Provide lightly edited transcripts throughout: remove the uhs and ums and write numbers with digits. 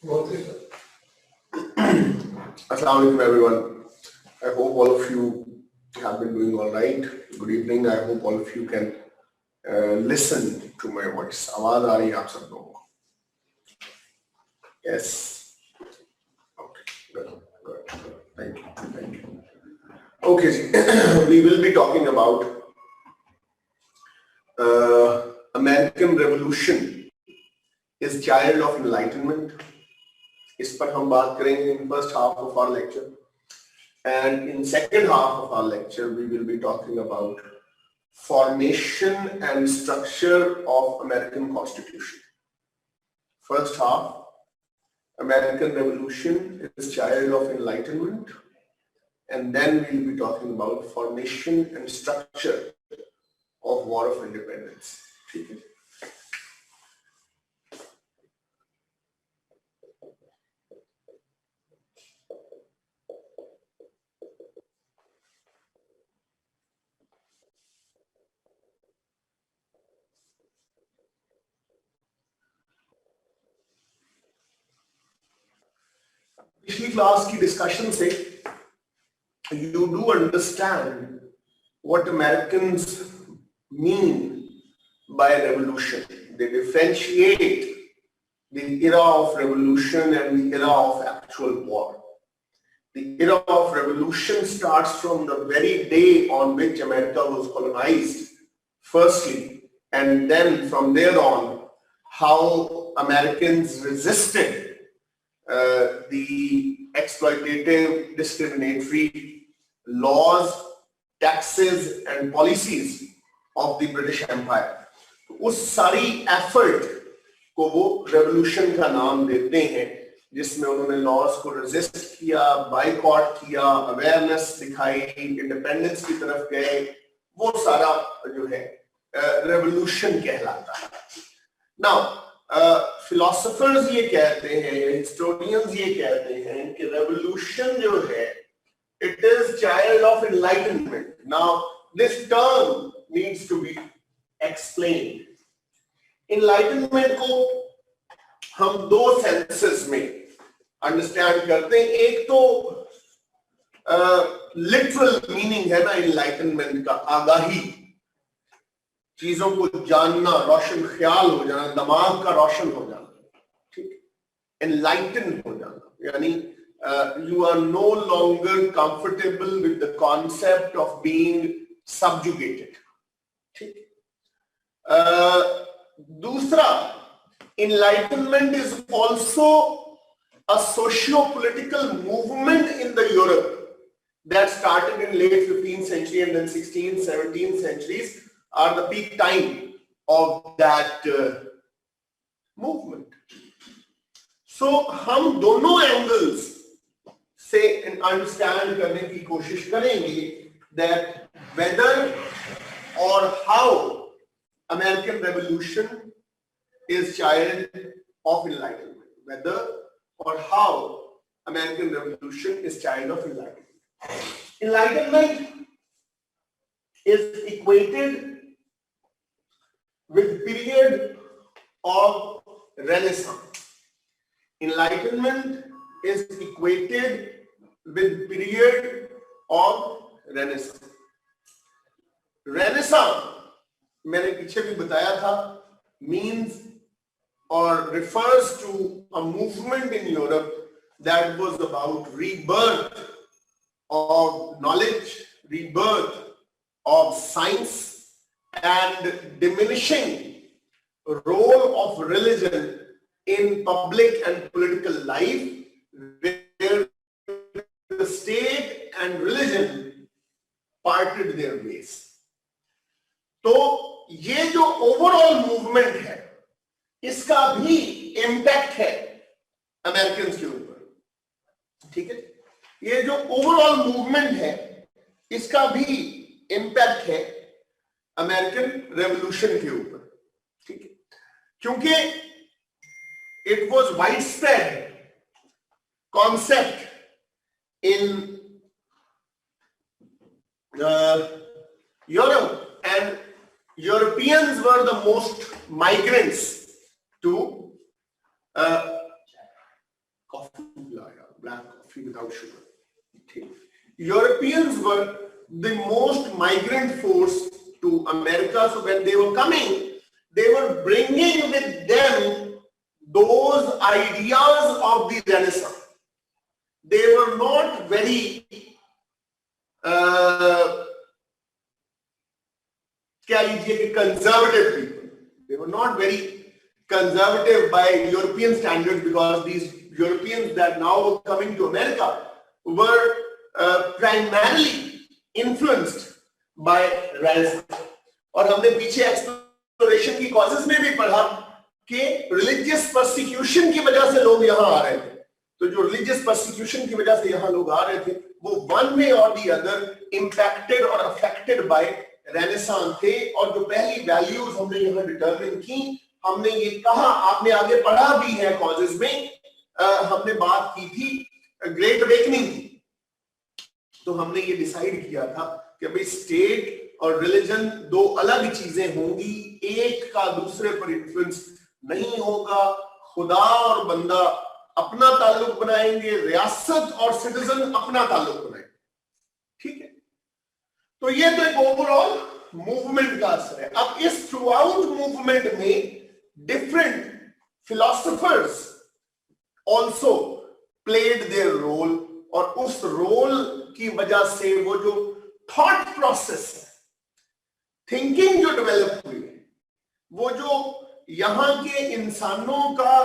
Assalamu alaikum everyone. I hope all of you have been doing all right. Good evening. I hope all of you can listen to my voice. आवाज आ रही है आप सब लोगों को? Yes. Okay. Good. Thank you. Okay, we will be talking about American Revolution is child of enlightenment. इस पर हम बात करेंगे in first half of our lecture, and in second half of our lecture we will be talking about formation and structure of American Constitution. First half, American Revolution is child of enlightenment, and then we'll be talking about formation and structure of War of Independence. Okay. पिछली class की discussion से you do understand what Americans mean by revolution. They differentiate the era of revolution and the era of actual war. The era of revolution starts from the very day on which America was colonized, firstly, and then from there on, how Americans resisted the exploitative, discriminatory laws, taxes and policies of the British Empire. उस सारी effort को वो revolution का नाम देते हैं, जिसमें उन्होंने लॉज को रेजिस्ट किया, बाइकॉट किया, अवेयरनेस दिखाई, इंडिपेंडेंस की तरफ गए, वो सारा जो है रेवोल्यूशन कहलाता है. नाउ फिलोसोफर्स ये कहते हैं, हिस्टोरियंस ये कहते हैं कि रेवोल्यूशन जो है it is child of enlightenment. Now this term needs to be explained. Enlightenment को हम दो सेंसेस में अंडरस्टैंड करते हैं. एक तो लिटरल मीनिंग है ना enlightenment का, आगाही, चीजों को जानना, रोशन ख्याल हो जाना, दिमाग का रोशन हो जाना, ठीक, एनलाइटन हो जाना, यानी you are no longer comfortable with the concept of being subjugated. ठीक. दूसरा, enlightenment is also a socio-political movement in the Europe that started in late 15th century and then 16th, 17th centuries are the peak time of that movement. So हम दोनों angles से understand करने की कोशिश करेंगे that whether or how American Revolution is child of enlightenment. Whether or how American Revolution is child of enlightenment. Enlightenment is equated with period of Renaissance. Enlightenment is equated with period of Renaissance. Renaissance, मैंने पीछे भी बताया था, means or refers to a movement in Europe that was about rebirth of knowledge, rebirth of science, and diminishing role of religion in public and political life, where the state and religion parted their ways. तो ये जो overall movement है, इसका भी impact है American के ऊपर. ठीक है, ये जो ओवरऑल मूवमेंट है, इसका भी इम्पैक्ट है अमेरिकन रेवोल्यूशन के ऊपर. ठीक है, क्योंकि it was widespread concept in Europe, and Europeans were the most migrants to black coffee without sugar. Europeans were the most migrant force to America. So when they were coming, they were bringing with them those ideas of the Renaissance. They were not very conservative people. They were not very conservative by European standards, because these Europeans that now were coming to America were primarily influenced by Renaissance. और हमने पीछे exploration की causes में भी पढ़ा कि religious persecution की वजह से लोग यहाँ आ रहे थे. तो जो रिलीजियस परसिक्यूशन की वजह से यहाँ लोग आ रहे थे, वो वन वे और दी अदर इम्पैक्टेड और अफेक्टेड बाय रेनेसांस थे. और जो पहली वैल्यूज हमने यहाँ डिटरमिन की, हमने ये कहा, आपने आगे पढ़ा भी है कॉजेस में, हमने बात की थी ग्रेट अवेकनिंग की. तो हमने ये डिसाइड किया था कि भाई स्टेट और रिलीजन दो अलग चीजें होंगी, एक का दूसरे पर इन्फ्लुएंस नहीं होगा. खुदा और बंदा अपना ताल्लुक बनाएंगे, रियासत और सिटीजन अपना ताल्लुक बनाएंगे. ठीक है, तो ये तो एक ओवरऑल मूवमेंट का असर है. अब इस थ्रू आउट मूवमेंट में different philosophers also played their role, और उस रोल की वजह से वो जो थॉट प्रोसेस है, थिंकिंग जो डेवलप हुई है, वो जो यहां के इंसानों का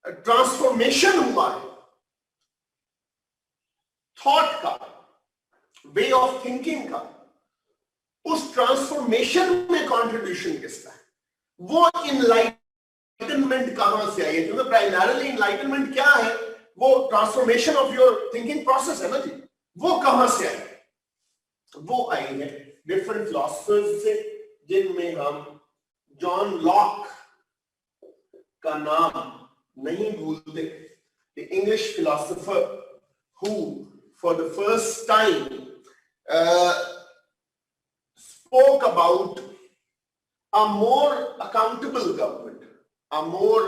ट्रांसफॉर्मेशन हुआ है, थॉट का, वे ऑफ थिंकिंग का, उस ट्रांसफॉर्मेशन में कंट्रीब्यूशन किसका है? वो इनलाइटनमेंट कहां से आई है? क्योंकि प्राइमरीली इनलाइटनमेंट क्या है? वो transformation of your thinking process है ना जी. वो कहां से आई? वो आई है डिफरेंट फिलोसफर्स से, जिनमें हम जॉन लॉक का नाम नहीं भूलते. The English philosopher who for the first time spoke about a more accountable government, a more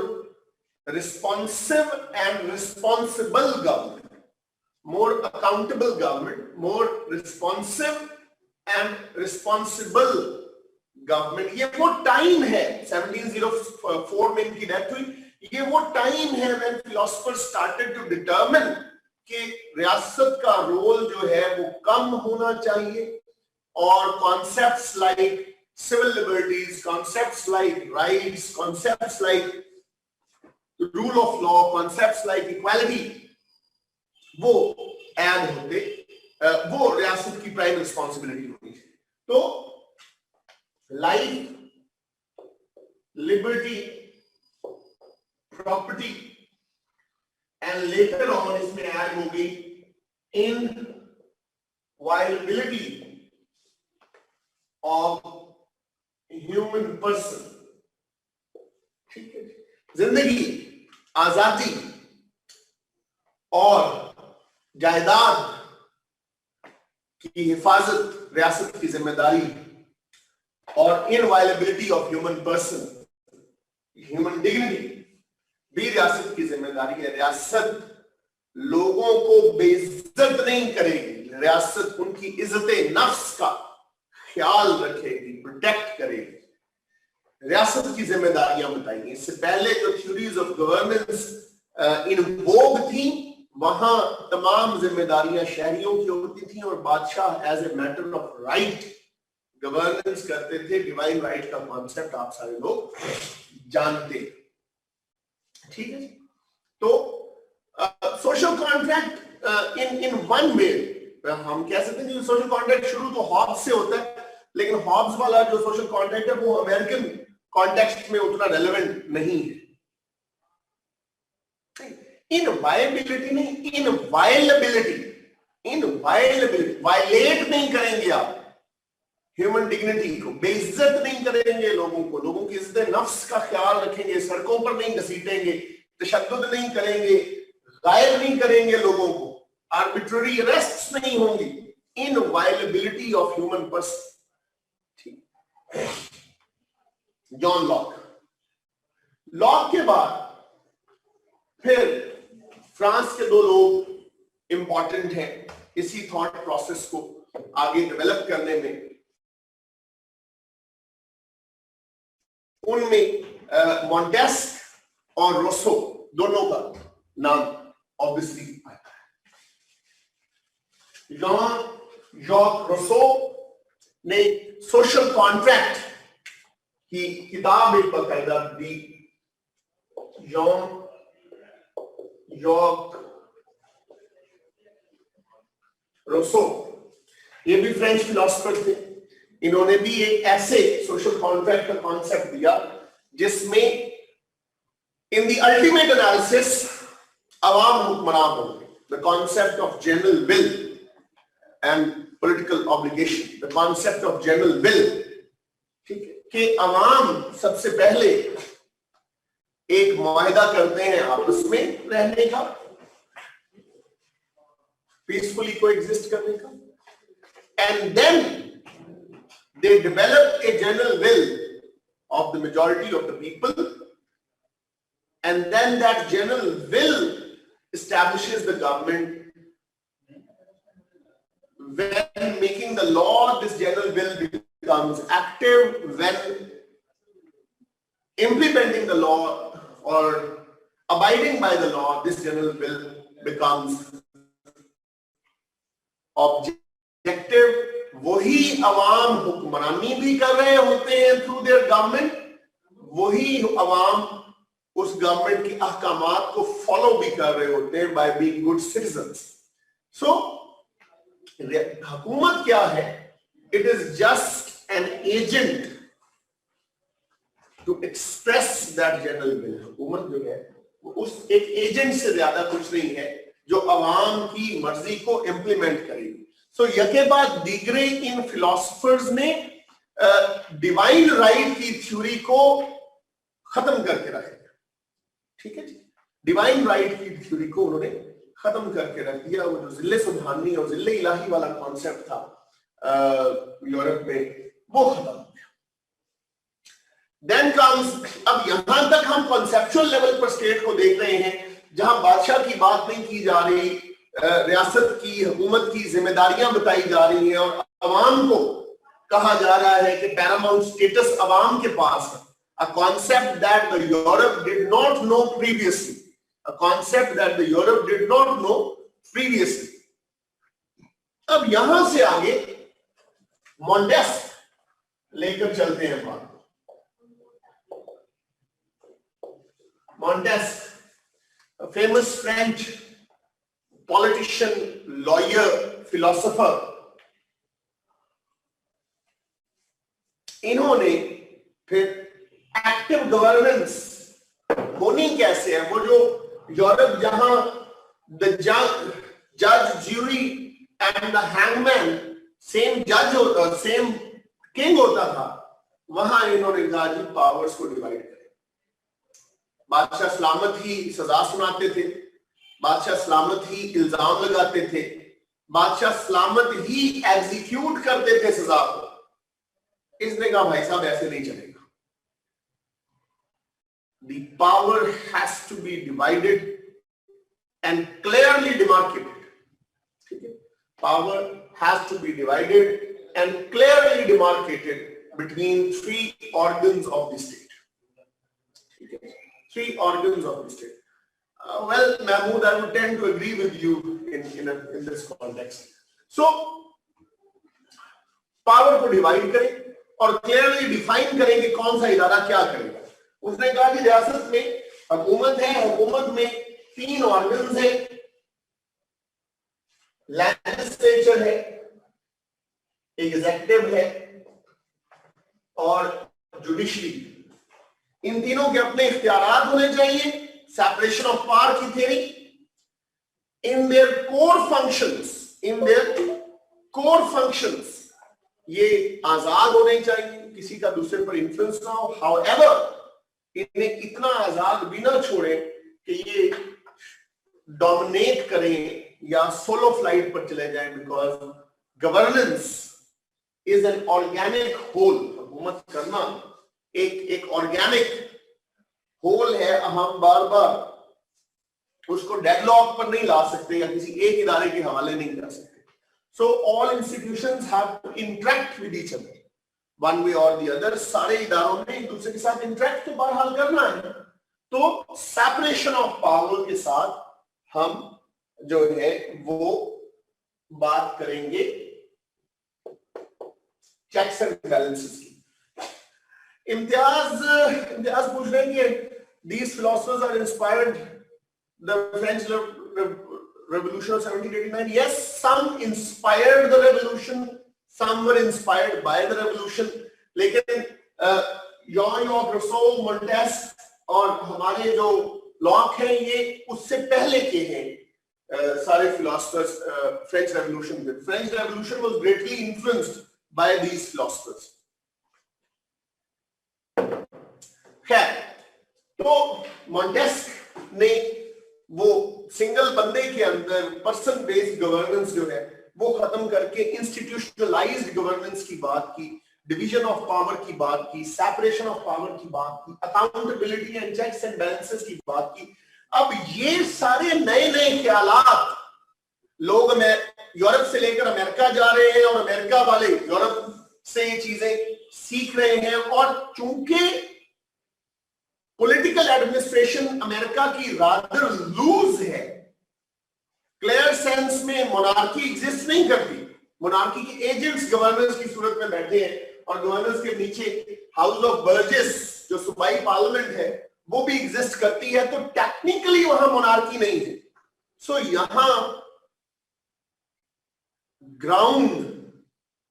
responsive and responsible government, more accountable government, more responsive and responsible government. ये वो time है, 1704 में इनकी death हुई. ये वो टाइम है when philosophers started to determine कि रियासत का रोल जो है वो कम होना चाहिए, और concepts like civil liberties, concepts like rights, concepts like rule of law, concepts like equality, वो ऐड होते, वो रियासत की प्राइम रिस्पॉन्सिबिलिटी होनी चाहिए. तो life, liberty, property and later on इसमें ऐड होगी इनवायलेबिलिटी of human person. ठीक है, जिंदगी, आजादी और जायदाद की हिफाजत रियासत की जिम्मेदारी, और inviolability of human person, human dignity भी रियासत की जिम्मेदारी है. रियासत लोगों को बेइज्जत नहीं करेगी, रियासत उनकी इज्जत नफ्स का ख्याल रखेगी, प्रोटेक्ट करेगी. रियासत की जिम्मेदारियां बताइए. इससे पहले जो थ्योरीज ऑफ गवर्नेंस इन वोग थी, वहां तमाम जिम्मेदारियां शहरियों की होती थी, और बादशाह as a matter of right governance करते थे. डिवाइन राइट का कॉन्सेप्ट आप सारे लोग जानते हैं. ठीक है, तो social contract in one way हम कह सकते हैं कि सोशल कॉन्ट्रैक्ट शुरू तो हॉब्स से होता है, लेकिन हॉब्स वाला जो सोशल कॉन्ट्रैक्ट है वो अमेरिकन कॉन्टेक्स्ट में उतना रेलेवेंट नहीं है. इनवायलेबिलिटी नहीं, इनवायलेबिलिटी, इनवायलेबिलिटी, वायलेट नहीं करेंगे आप ह्यूमन डिग्निटी को, बेइज्जत नहीं करेंगे लोगों को, लोगों की इज्जत नफ्स का ख्याल रखेंगे, सड़कों पर नहीं घसीटेंगे, तशद्दुद नहीं करेंगे, गायब नहीं करेंगे लोगों को, आर्बिट्ररी अरेस्ट्स नहीं होंगी. Inviolability of human person. John Locke. Locke के बाद फिर फ्रांस के 2 लोग इंपॉर्टेंट हैं इसी थॉट प्रोसेस को आगे डेवलप करने में। उनमें मॉन्टेस्क और रोसो दोनों का नाम ऑब्वियसली आता है। जॉन जॉक रोसो ने सोशल कॉन्ट्रैक्ट की किताब एक बाकायदा दी। जॉन जॉक रोसो ये भी फ्रेंच फिलोसोफर थे। इन्होंने भी एक ऐसे सोशल कॉन्ट्रैक्ट का कॉन्सेप्ट दिया जिसमें इन द अल्टीमेट एनालिसिस अवाम हुक्मरान होंगे। The concept of general will and political obligation, the concept of general will, ठीक है, कि अवाम सबसे पहले एक मुआहिदा करते हैं आपस में रहने का, पीसफुली कोएग्जिस्ट करने का, and then they develop a general will of the majority of the people, and then that general will establishes the government. When making the law, this general will becomes active. When implementing the law or abiding by the law, this general will becomes objective. वही अवाम हुक्मरानी भी कर रहे होते हैं through their government, वही अवाम उस government की अहकामात को फॉलो भी कर रहे होते हैं by being good citizens. So हुकूमत क्या है? It is just an agent to express that general will. हुकूमत जो है वो उस एक एजेंट से ज्यादा कुछ नहीं है जो अवाम की मर्जी को इंप्लीमेंट करेगी। सो यके बाद दीगरे इन फिलोसोफर्स ने डिवाइन राइट की थ्योरी को खत्म करके रख दिया। ठीक है जी, डिवाइन राइट की थ्योरी को उन्होंने खत्म करके रख दिया। वो जो जिल्ले सुबहानी और जिल्ले इलाही वाला कॉन्सेप्ट था यूरोप में, वो खत्म हो गया। देन कम्स, अब यहां तक हम कॉन्सेप्चुअल लेवल पर स्टेट को देख रहे हैं जहां बादशाह की बात नहीं की जा रही, रियासत की हुकूमत की जिम्मेदारियां बताई जा रही हैं और अवाम को कहा जा रहा है कि पैरामाउंट स्टेटस अवाम के पास है। A concept that the Europe did not know previously, a concept that the Europe did not know previously. अब यहां से आगे मॉन्टेस्क लेकर चलते हैं बात। Montesquieu, famous French politician, lawyer, philosopher, इन्होंने फिर एक्टिव गवर्नेंस होनी कैसे है, वो जो यूरोप जहां द जज, jury and the hangman same जज होता, सेम किंग होता था, वहां इन्होंने कहा जी पावर्स को डिवाइड करें। बादशाह सलामत ही सजा सुनाते थे, बादशाह सलामत ही इल्जाम लगाते थे, बादशाह सलामत ही एग्जीक्यूट करते थे सजा को। इसने कहा भाई साहब ऐसे नहीं चलेगा। The power has to be divided and clearly demarcated. ठीक है, power has to be divided and clearly demarcated between 3 organs of the state. ठीक है, 3 organs of the state. Well, Mahmood, I would tend to agree with you in this context. So, power को divide करें और clearly define करें कि कौन सा इदारा क्या करेगा। उसने कहा कि रियासत में हुकूमत है, हुकूमत में 3 ऑर्गन्स है, लेजिस्लेचर है, एग्जीक्यूटिव है और जुडिशरी। इन तीनों के अपने इख्तियारात होने चाहिए। सेपरेशन ऑफ पावर की theory, in their core functions, ये आजाद होने चाहिए, किसी का दूसरे पर इन्फ्लुएंस ना हो। हाउएवर इन्हें इतना आजाद भी ना छोड़े कि ये डोमिनेट करें या सोलो फ्लाइट पर चले जाएं, because governance is an organic whole. हुकूमत करना एक ऑर्गेनिक होल है। हम बार बार उसको डेडलॉक पर नहीं ला सकते या किसी एक इदारे के हवाले नहीं कर सकते. So all institutions have to interact with each other one way और दी अदर. सारे इदारों में एक दूसरे के साथ इंटरेक्ट तो बहरहाल करना है. तो सेपरेशन ऑफ पावर के साथ हम जो है वो बात करेंगे चेक्स एंड बैलेंसेस की. इम्तियाज पूछ रहे हैं कि these philosophers are inspired the French Revolution of 1789. Yes, some inspired the revolution, some were inspired by the revolution. लेकिन जॉन रूसो, मोंटेस्क और हमारे जो लॉक हैं ये उससे पहले के हैं सारे philosophers. French Revolution was greatly influenced by these philosophers. खैर, तो मॉन्टेस्क ने वो सिंगल बंदे के अंदर पर्सन बेस्ड गवर्नेंस जो है वो खत्म करके इंस्टीट्यूशनलाइज्ड गवर्नेंस की बात की, डिवीजन ऑफ पावर की बात की, सेपरेशन ऑफ पावर की बात की, accountability and checks and balances की बात की. अब ये सारे नए नए ख्यालात लोग यूरोप से लेकर अमेरिका जा रहे हैं और अमेरिका वाले यूरोप से ये चीजें सीख रहे हैं. और चूंकि पॉलिटिकल एडमिनिस्ट्रेशन अमेरिका की रादर लूज है, क्लियर सेंस में मोनार्की एग्जिस्ट नहीं करती. मोनार्की के एजेंट्स गवर्नर्स की सूरत में बैठे हैं और गवर्नर्स के नीचे हाउस ऑफ बर्जेस जो सूबाई पार्लियामेंट है वो भी एग्जिस्ट करती है. तो टेक्निकली वहां मोनार्की नहीं है. सो यहां ground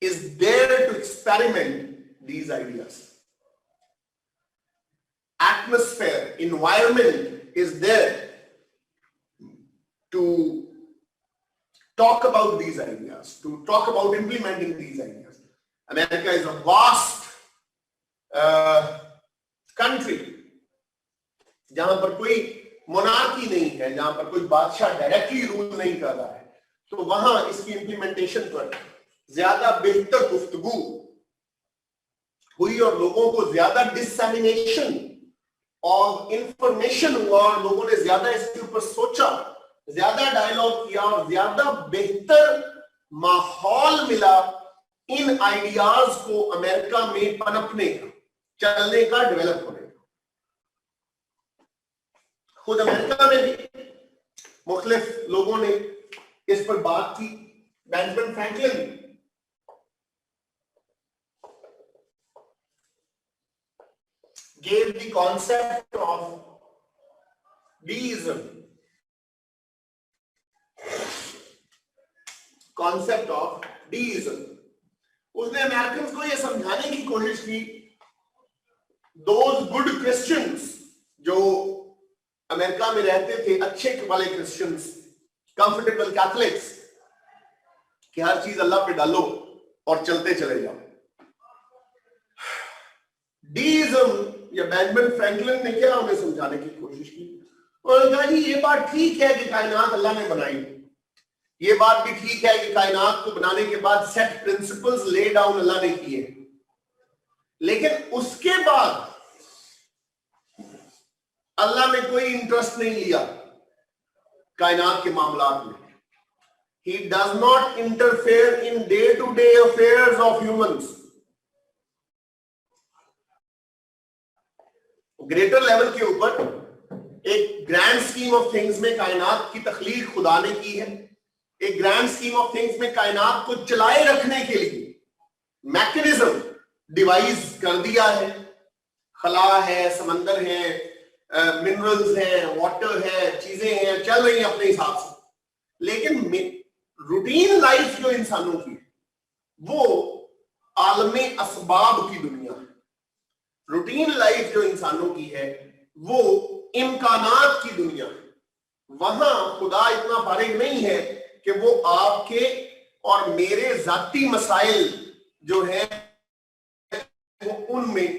is there to experiment these ideas. Atmosphere, environment is there to talk about these ideas, to talk about implementing these ideas. America is a vast country जहां पर कोई मोनार्की नहीं है, जहां पर कोई बादशाह डायरेक्टली रूल नहीं कर रहा है. तो वहां इसकी इंप्लीमेंटेशन पर ज्यादा बेहतर गुफ्तगू हुई और लोगों को ज्यादा डिसेमिनेशन और इंफॉर्मेशन हुआ और लोगों ने ज्यादा इसके ऊपर सोचा, ज्यादा डायलॉग किया और ज्यादा बेहतर माहौल मिला इन आइडियाज को अमेरिका में पनपने का, चलने का, डेवलप होने का. खुद अमेरिका में भी मुख्तलिफ लोगों ने इस पर बात की. Benjamin Franklin gave the concept of deism. उसने अमेरिकन को यह समझाने की कोशिश की, those good Christians जो अमेरिका में रहते थे, अच्छे वाले क्रिश्चियंस, कंफर्टेबल कैथलिक्स, कि हर चीज अल्लाह पे डालो और चलते चले जाओ. डीइज्म या बेंजामिन फ्रैंकलिन ने क्या उन्हें समझाने की कोशिश की. उन्होंने कहा जी ये बात ठीक है कि कायनात अल्लाह ने बनाई, ये बात भी ठीक है कि कायनात को बनाने के बाद सेट प्रिंसिपल्स ले डाउन अल्लाह ने किए, लेकिन उसके बाद अल्लाह ने कोई इंटरेस्ट नहीं लिया कायनात के मामलात में. He does not interfere in day-to-day affairs of humans. Greater level के ऊपर एक ग्रैंड स्कीम ऑफ थिंग्स में कायनात की तख्लीक खुदा ने की है. एक ग्रैंड स्कीम ऑफ थिंग्स में कायनात को चलाए रखने के लिए मैकेनिज्म डिवाइस कर दिया है. खला है, समंदर है, मिनरल्स हैं, वाटर है, चीजें हैं, चल रही हैं अपने हिसाब से. लेकिन रूटीन लाइफ जो इंसानों की है वो आलमे असबाब की दुनिया है. रूटीन लाइफ जो इंसानों की है वो इम्कानात की दुनिया है. वहां खुदा इतना फारिग नहीं है कि वो आपके और मेरे जाती मसाइल जो है वो उनमें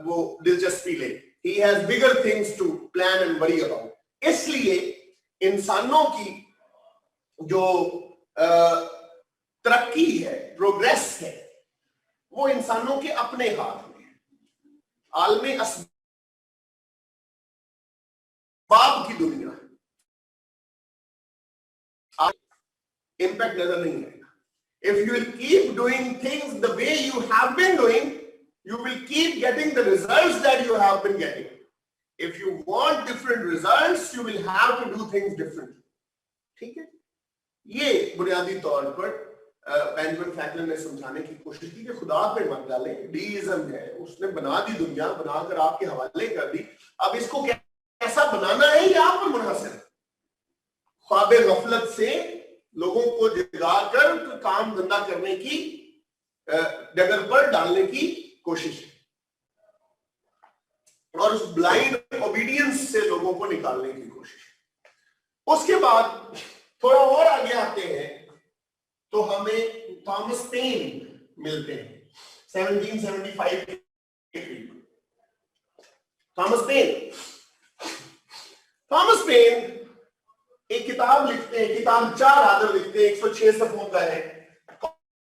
वो दिलचस्पी ले. He has bigger things to plan and worry about. इसलिए इंसानों की जो तरक्की है, प्रोग्रेस है, वो इंसानों के अपने हाथ में है. आलमी असबाब की दुनिया है. इम्पैक्ट नजर नहीं आएगा. If you will keep doing things the way you have been doing, you will keep getting the results that you have been getting. If you want different results, you will have to do things differently. ठीक है? ये बुनियादी तौर पर Benjamin Franklin ने समझाने की कोशिश की कि खुदा पे मत डालें. डीइज्म है, उसने बना दी दुनिया, बनाकर आपके हवाले कर दी. अब इसको कैसा बनाना है ये आप पर मुनहसर है. ख्वाबे गफलत से लोगों को जगाकर तो काम धंधा करने की डगर पर डालने की कोशिश है और उस ब्लाइंड ओबीडियंस से लोगों को निकालने की कोशिश है. उसके बाद थोड़ा और आगे आते हैं तो हमें थॉमस पेन मिलते हैं 1775 के करीब. थॉमस पेन एक किताब लिखते हैं, किताब 4 आदर लिखते हैं, 106 सफ़ों का है,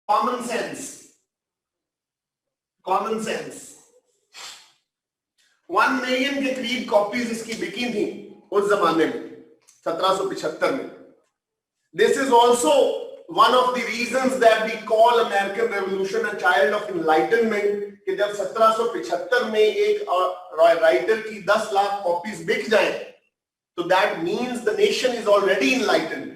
कॉमन सेंस. 1 मिलियन के करीब कॉपीज इसकी बिकी थी उस जमाने में 1775 में. This is also one of the reasons that we call American Revolution a child of enlightenment, कि जब 1775 में एक राइटर की 10 लाख कॉपीज बिक जाए तो that means the nation is already enlightened.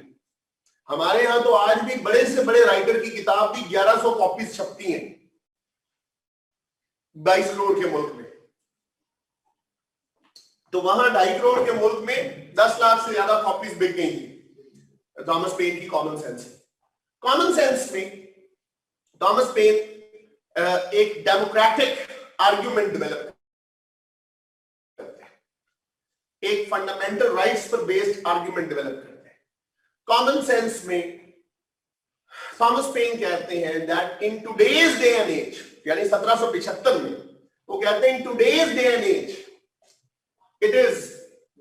हमारे यहां तो आज भी बड़े से बड़े राइटर की किताब भी 1100 कॉपीज छपती हैं 22 करोड़ के मुल्क में. तो वहां 2.5 करोड़ के मुल्क में 10 लाख से ज्यादा कॉपीज बिक गई थी थॉमस पेन की कॉमन सेंस में थॉमस पेन एक डेमोक्रेटिक आर्ग्यूमेंट डेवलप करते हैं, एक फंडामेंटल राइट्स पर बेस्ड आर्ग्यूमेंट डेवलप करते हैं. कॉमन सेंस में थॉमस पेन कहते हैं that in today's day and age, यानी 1775 में वो कहते हैं in today's day and age it is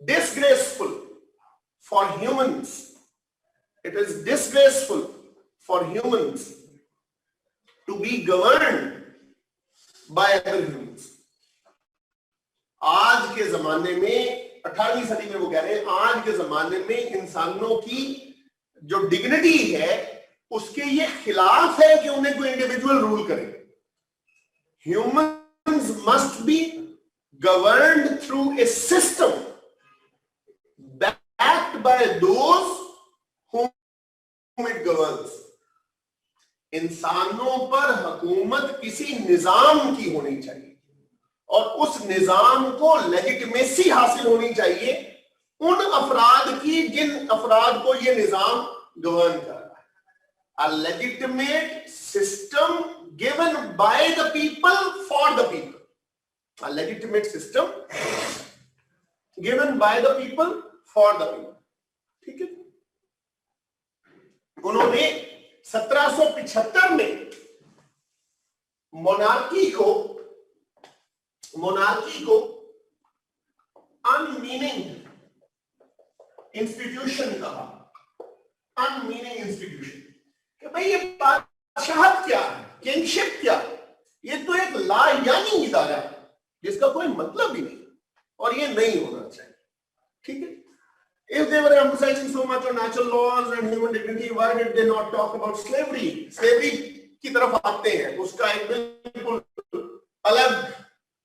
disgraceful for humans to be governed by other humans. आज के जमाने में 18वीं सदी में वो कह रहे हैं आज के जमाने में इंसानों की जो डिग्निटी है उसके ये खिलाफ है कि उन्हें कोई इंडिविजुअल रूल करे. Humans must be governed through a system backed by those whom it governs. इंसानों पर हुकूमत किसी निजाम की होनी चाहिए और उस निजाम को लेजिटिमेसी हासिल होनी चाहिए उन अफराद की जिन अफराद को यह निजाम गवर्न कर रहा है. A legitimate system given by the people for the people. A legitimate system given by the people for the people. ठीक है. उन्होंने 1775 में मोनार्की को अनमीनिंग इंस्टीट्यूशन कहा. अनमीनिंग इंस्टीट्यूशन कि भाई ये बादशाहत क्या है, किंगशिप क्या है, ये तो एक लायानी इदारा है जिसका कोई मतलब ही नहीं और ये नहीं होना चाहिए. ठीक है. If they were emphasizing so much on natural laws and human dignity, why did they not talk about slavery? Slavery की तरफ आते हैं, उसका एक बिल्कुल अलग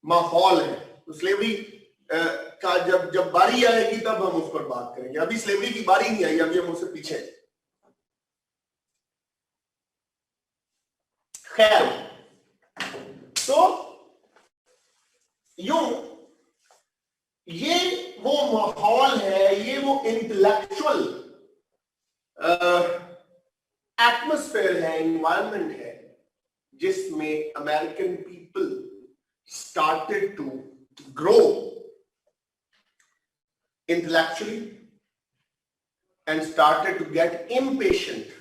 माहौल है. तो स्लेवरी का जब बारी आएगी तब हम उस पर बात करेंगे. अभी स्लेवरी की बारी नहीं आई, अभी हम उससे पीछे. खैर, तो यूं ये वो माहौल है, ये वो इंटेलेक्चुअल एटमॉस्फेयर है, एनवायरनमेंट है जिसमें American people started to grow intellectually and started to get impatient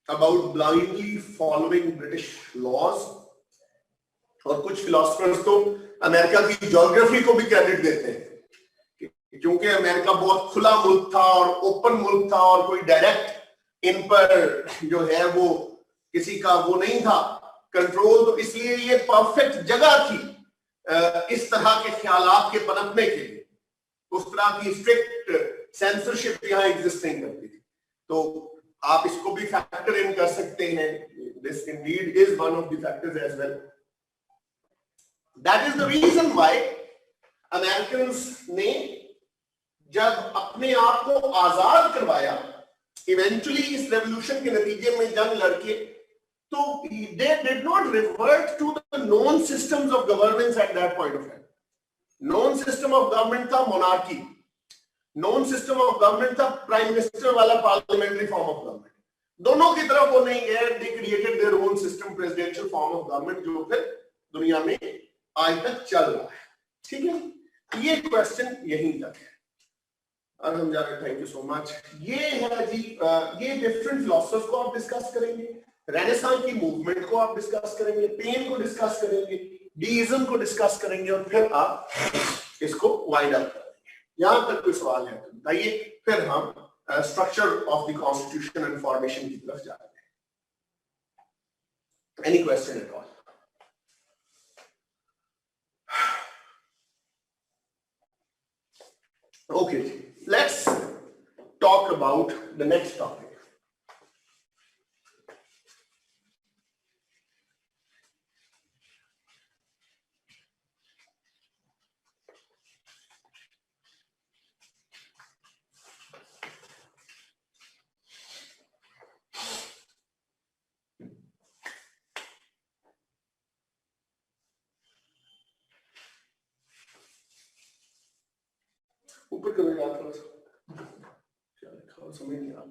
about blindly following British laws. और कुछ फिलोसफर्स तो अमेरिका की ज्योग्राफी को भी क्रेडिट देते हैं क्योंकि अमेरिका बहुत खुला मुल्क था और ओपन मुल्क था और कोई डायरेक्ट इन पर जो है वो किसी का वो नहीं था कंट्रोल, तो इसलिए ये परफेक्ट जगह थी इस तरह के ख्यालात के पनपने के लिए. उस तरह की स्ट्रिक्ट सेंसरशिप यहाँ एग्जिस्ट नहीं करती थी। तो आप इसको भी फैक्टर इन कर सकते हैं। This indeed is one of the factors as well. That is the reason why Americans ने जब अपने आप को आजाद करवाया, इवेंचुअली इस रेवोल्यूशन के नतीजे में जंग लड़के, तो they did not revert to the known systems of governance at that point of time. known system of government था monarchy, known system of government था prime minister वाला parliamentary form of government। दोनों की तरफ वो नहीं गए, they created their own system, presidential form of government, जो फिर दुनिया में आज तक चल रहा है। ठीक है, ये क्वेश्चन यहीं तक है और हम जा रहे हैं। Thank you so much. ये है जी, ये डिफरेंट फिलोसफर्स को आप डिस्कस करेंगे, रेनेसां की मूवमेंट को आप डिस्कस करेंगे, पेन को डिस्कस करेंगे, डीइज्म को डिस्कस करेंगे और फिर आप इसको वाइड अप करेंगे। यहां तक कोई सवाल है तो बताइए, फिर हम structure of the constitution and formation की तरफ जा रहे हैं। Any question at all? Okay, let's talk about the next topic. ऊपर करो यार थोड़ा सा, क्या लिखा हो समझ नहीं आ रहा।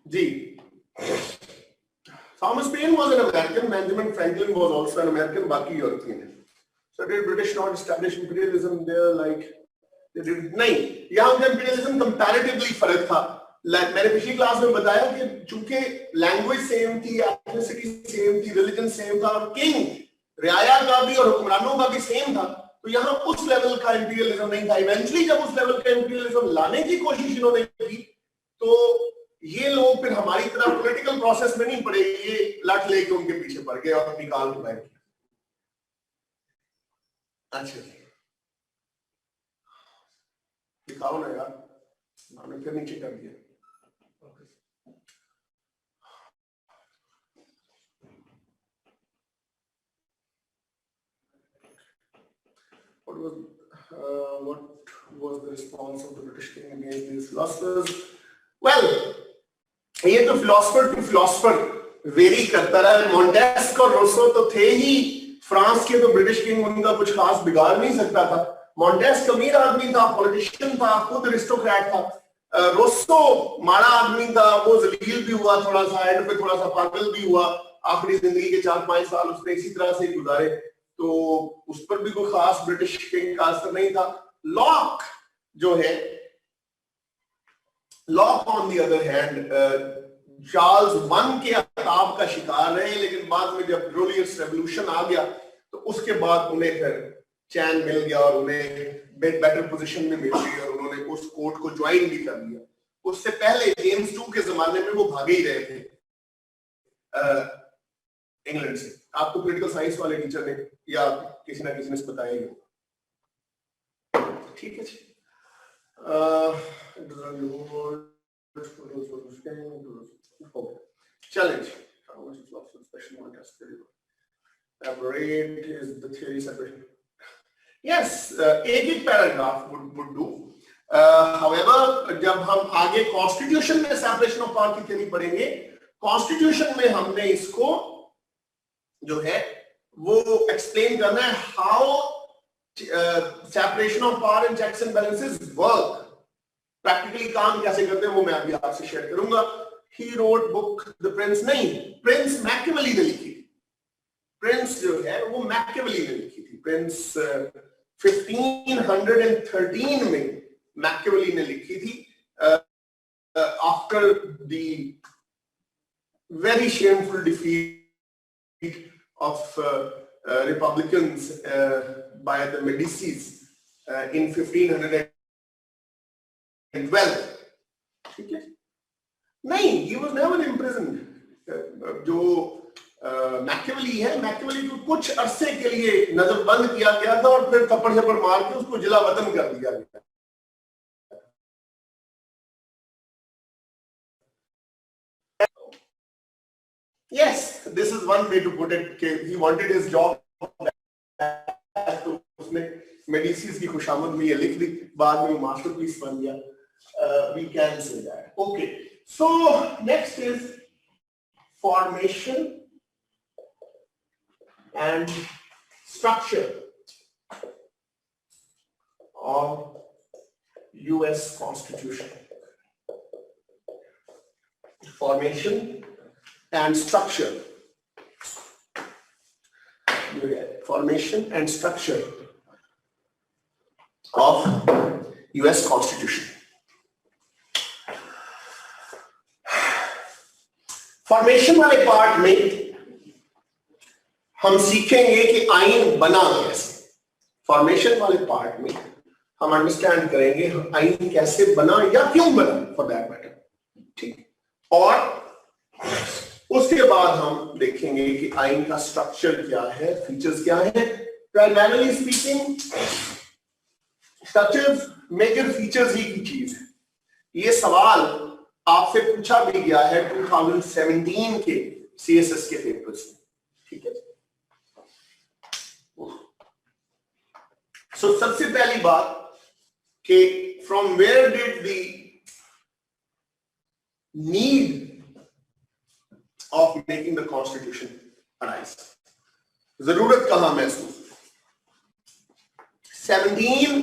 जी, Thomas Paine was an American, Benjamin Franklin was also an American, बाकी यूरोपियन है। So did British not establish imperialism there like they did? नहीं, यहाँ पे imperialism comparatively फर्क था। मैंने पिछली क्लास में बताया कि चूंकि लैंग्वेज सेम थी, एथनिसिटी सेम थी, रिलीजन सेम था और किंग रियाया का भी और हुक्मरानों का भी सेम था, तो यहाँ उस लेवल का इंपीरियलिज्म नहीं था। इवेंचुअली जब उस लेवल का इंपीरियलिज्म लाने की कोशिश इन्होंने की, तो ये लोग फिर हमारी तरह पॉलिटिकल प्रोसेस में नहीं पड़े, ये लट लेके उनके पीछे पड़ गए और निकाल के बैठ गए। अच्छा दिखाओ ना यार, हमने फिर नीचे कर दिया। What was the response of the British king against these philosophers? Well, ये तो फिलोसफर टू फिलोसफर वेरी करता रहा। मॉन्टेस्क और रोसो तो थे ही फ्रांस के, तो ब्रिटिश किंग उनका कुछ खास बिगाड़ नहीं सकता था। मॉन्टेस्क अमीर आदमी था, पॉलिटिशियन था, खुद अरिस्टोक्रेट था। रोसो माड़ा आदमी था, वो जलील भी हुआ थोड़ा सा, एंड पे थोड़ा सा पागल भी हुआ। आखिरी जिंदगी के 4-5 साल उसने इसी तरह से गुजारे, तो उस पर भी कोई खास ब्रिटिश किंग का असर नहीं था। लॉक जो है, lock on the other hand Charles one के अताब का शिकार रहे, लेकिन बाद में जब ग्लोरियस रेवोल्यूशन आ गया तो उसके बाद उन्हें फिर चैन मिल गया और उन्हें बेटर पोजीशन में मिल गई और उन्होंने उस कोर्ट को ज्वाइन भी कर लिया। उससे पहले जेम्स II के जमाने में वो भागे ही रहे थे इंग्लैंड से। आपको पॉलिटिकल साइंस वाले टीचर ने या किसी ना किसी ने बताया ही, ठीक है जी। challenge how much is lost in special contest elaborate is the theory separation. Yes, एक पैराग्राफ would do. However, जब हम आगे कॉन्स्टिट्यूशन में सेपरेशन ऑफ पावर की थ्योरी पढ़ेंगे, कॉन्स्टिट्यूशन में हमने इसको जो है वो एक्सप्लेन करना है how separation of power and checks and balances work, practically काम कैसे करते हैं वो मैं अभी आपसे शेयर करूंगा। He wrote book the Prince, नहीं, प्रिंस मैकियावेली ने लिखी थी। प्रिंस जो है वो मैकियावेली ने लिखी थी। प्रिंस 1513 में मैकियावेली ने लिखी थी, after the very shameful defeat of Republicans by the Medicis in 1512. ठीक है? नहीं, he was never imprisoned. जो मैकियावेली है, मैकियावेली को कुछ अरसे के लिए नजर बंद किया गया था और फिर थप्पड़ थप्पड़ मार के उसको जिला वतन कर दिया गया। Yes, this is one way to put it. He wanted his job back, तो उसने मेडिसिस की खुशामद में ये लिख दी, बाद में वो मास्टरपीस बन गया. We can say that. Okay. So next is formation and structure of US Constitution. Formation and structure. Formation and structure of US Constitution. Formation वाले पार्ट में हम सीखेंगे कि आइन बना कैसे. फॉर्मेशन वाले पार्ट में हम अंडरस्टैंड करेंगे आइन कैसे बना या क्यों बना, फॉर दैट मैटर. ठीक. और उसके बाद हम देखेंगे कि आइन का स्ट्रक्चर क्या है, फीचर्स क्या है. Primarily speaking structures major features ही की चीज है. ये सवाल आपसे पूछा भी गया है 2017 के CSS के पेपर्स में. ठीक है. सो सबसे पहली बात कि from where did the need of making the constitution arise. जरूरत कहां महसूस. 17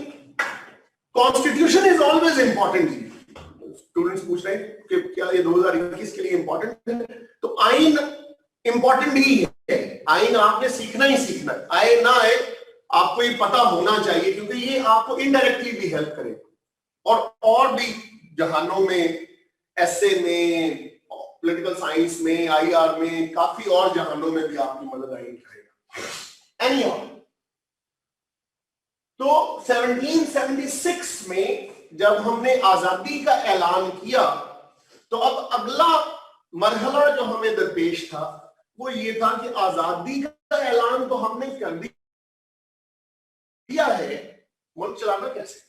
constitution is always important. Students पूछ रहे हैं कि क्या ये 2021 के लिए इंपॉर्टेंट है, तो आइन इंपॉर्टेंट ही है. आइन आपने सीखना ही सीखना है. आए ना आए आपको ये पता होना चाहिए, क्योंकि ये आपको इनडायरेक्टली भी हेल्प करेगा और भी जहानों में, एसए में, पॉलिटिकल साइंस में, आईआर में, काफी और जहानों में भी आपकी मदद आइन करेगा. एनीहाउ, तो 1776 में जब हमने आजादी का ऐलान किया, तो अब अगला मरहला जो हमें दरपेश था वो ये था कि आजादी का ऐलान तो हमने कर दिया है, मुल्क चलाना कैसे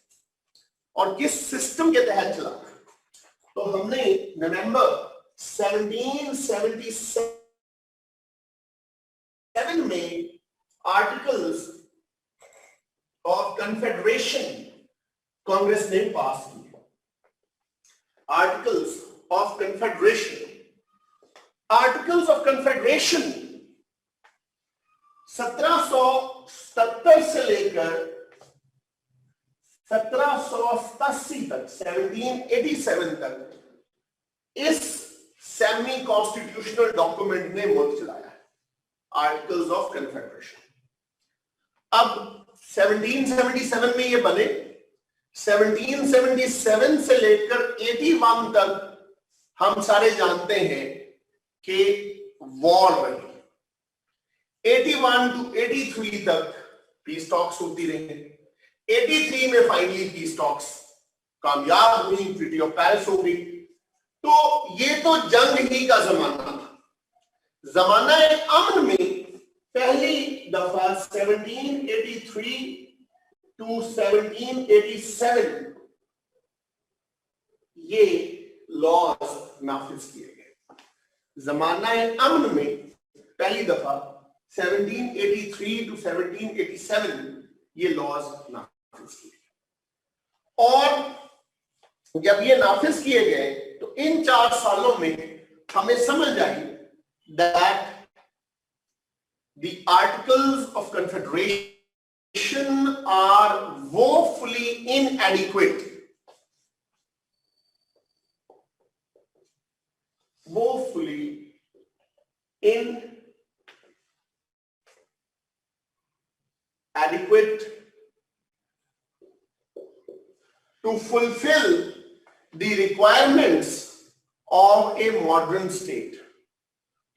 और किस सिस्टम के तहत चलाना. तो हमने नवंबर 1777 में आर्टिकल्स ऑफ कन्फेडरेशन कांग्रेस ने पास किया. Articles of confederation. Articles of confederation 1777 से लेकर 1787 तक, 1787 तक इस सेमी कॉन्स्टिट्यूशनल डॉक्यूमेंट ने मुल्क चलाया है. Articles of confederation. अब 1777 में ये बने. 1777 से लेकर 81 तक हम सारे जानते हैं कि वॉर रही. 81 टू 83 तक पीस टॉक्स होती रही. 83 में फाइनली पीस टॉक्स कामयाब हुई, ट्रीटी ऑफ पेरिस हो गई. तो ये तो जंग ही का जमाना था. जमाना अमन में पहली दफा 1783 to 1787 ये लॉज नाफिज किए गए. जमाना अमन में पहली दफा 1783 to 1787 ये लॉज नाफिज किए गए. और जब ये नाफिज किए गए तो इन 4 सालों में हमें समझ आई that the articles of confederation are woefully inadequate. Woefully inadequate to fulfill the requirements of a modern state.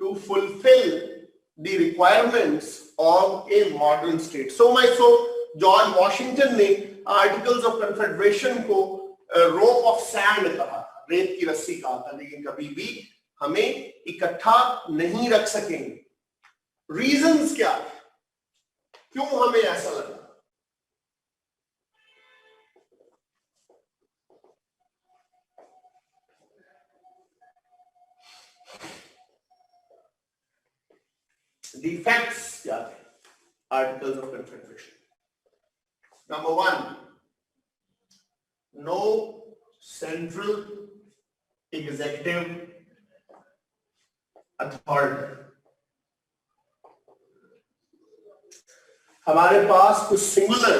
To fulfill the requirements of a modern state. So George Washington ने आर्टिकल्स ऑफ कन्फेडरेशन को रोप of sand कहा, रेत की रस्सी कहा था, लेकिन कभी भी हमें इकट्ठा नहीं रख सकेंगे। रीजंस क्या है, क्यों हमें ऐसा लगा? डिफेक्ट्स क्या है articles of confederation? Number 1, no central executive authority. हमारे पास कुछ सिंगुलर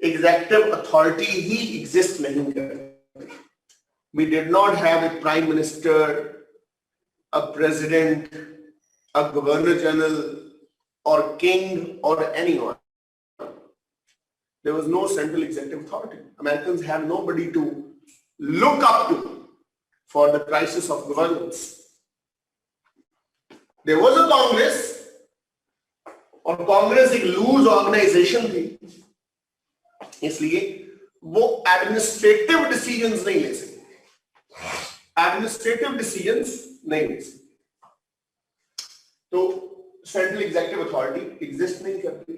एग्जीक्यूटिव अथॉरिटी ही एग्जिस्ट नहीं करती। We did not have a prime minister, a president, a governor general, or king, or anyone. There was no central executive authority. Americans have nobody to look up to for the crisis of governance. There was a Congress, और कांग्रेस एक loose organisation थी, इसलिए वो administrative decisions नहीं ले सकते। Administrative decisions नहीं ले सकते, तो सेंट्रल एग्जीक्यूटिव अथॉरिटी एग्जिस्ट नहीं करती।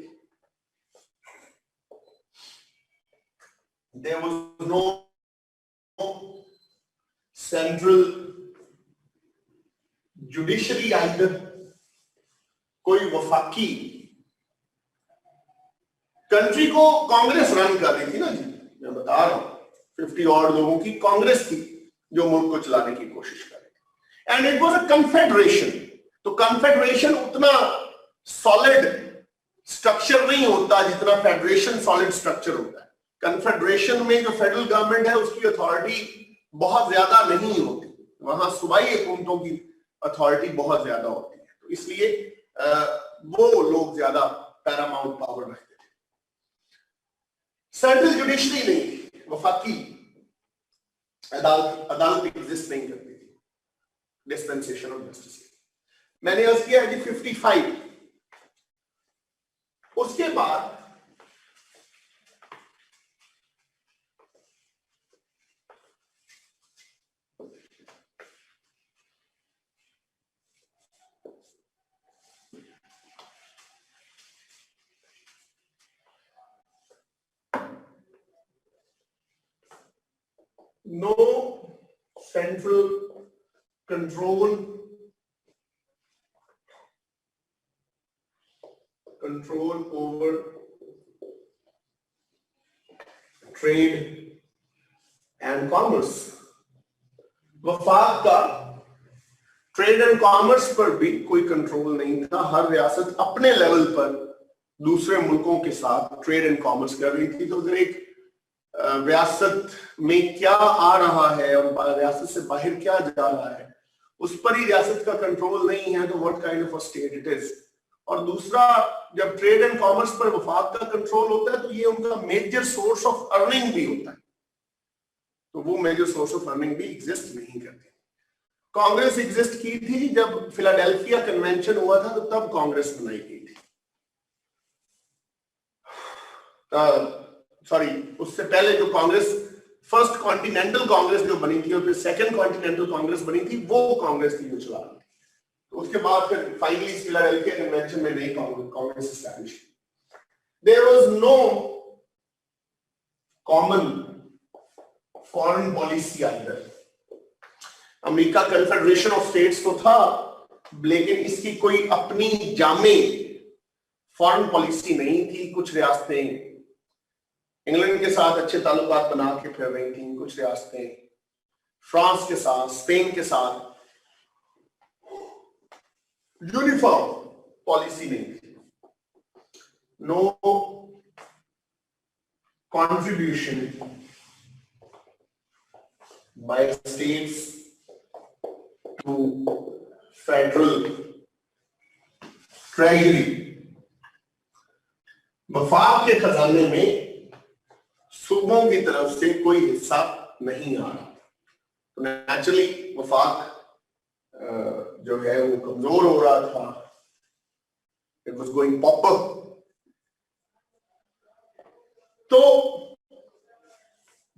There was no central judiciary either. कोई वफाकी कंट्री को कांग्रेस रन कर रही थी ना जी, मैं बता रहा हूं 50 और लोगों की कांग्रेस थी जो मुल्क को चलाने की कोशिश कर रही थी। And it was a confederation. तो कन्फेडरेशन उतना सॉलिड स्ट्रक्चर नहीं होता जितना फेडरेशन सॉलिड स्ट्रक्चर होता है। कन्फेडरेशन में जो फेडरल गवर्नमेंट है उसकी अथॉरिटी बहुत ज्यादा नहीं होती, वहां सूबाई हुकूमतों की अथॉरिटी बहुत ज्यादा होती है। तो इसलिए वो लोग ज्यादा पैरामाउंट पावर रखते थे। सेंट्रल जुडिशरी नहीं, वफाकी अदालत एग्जिस्ट नहीं करती थी, डिस्पेंसेशन ऑफ जस्टिस। मैंने अर्ज किया है जी 55। उसके बाद no central control over trade and commerce। वफाक का ट्रेड एंड कॉमर्स पर भी कोई कंट्रोल नहीं था। हर रियासत अपने लेवल पर दूसरे मुल्कों के साथ ट्रेड एंड कॉमर्स कर रही थी। तो अगर एक रियासत में क्या आ रहा है और रियासत से बाहर क्या जा रहा है उस पर ही रियासत का कंट्रोल नहीं है, तो what kind of a state it is. और दूसरा, जब ट्रेड एंड कॉमर्स पर वफाक का कंट्रोल होता है तो ये उनका मेजर सोर्स ऑफ अर्निंग भी होता है, तो वो मेजर सोर्स ऑफ अर्निंग भी एग्जिस्ट नहीं करती। कांग्रेस एग्जिस्ट की थी जब फिलाडेल्फिया कन्वेंशन हुआ था, तो तब कांग्रेस बनाई गई थी। सॉरी, उससे पहले जो कांग्रेस, फर्स्ट कॉन्टिनेंटल कांग्रेस जो बनी थी और फिर सेकंड कॉन्टिनेंटल कांग्रेस बनी थी, वो कांग्रेस थी जो चला रही थी। तो उसके बाद फिर फाइनली फिलाडेल्फिया कन्वेंशन में नई Congress establish. There was no common foreign policy either. America confederation of states तो था, लेकिन इसकी कोई अपनी जामे फॉरेन पॉलिसी नहीं थी। कुछ रियासतें इंग्लैंड के साथ अच्छे ताल्लुकात बना के फिर रही थी, कुछ रियासतें फ्रांस के साथ, स्पेन के साथ यूनिफॉर्म पॉलिसी नहीं थी। No contribution by states to federal treasury। वफाक के खजाने में सूबों की तरफ से कोई हिस्सा नहीं आ रहा, तो नेचुरली वफाक जो है वो कमजोर हो रहा था। It was going pauper. तो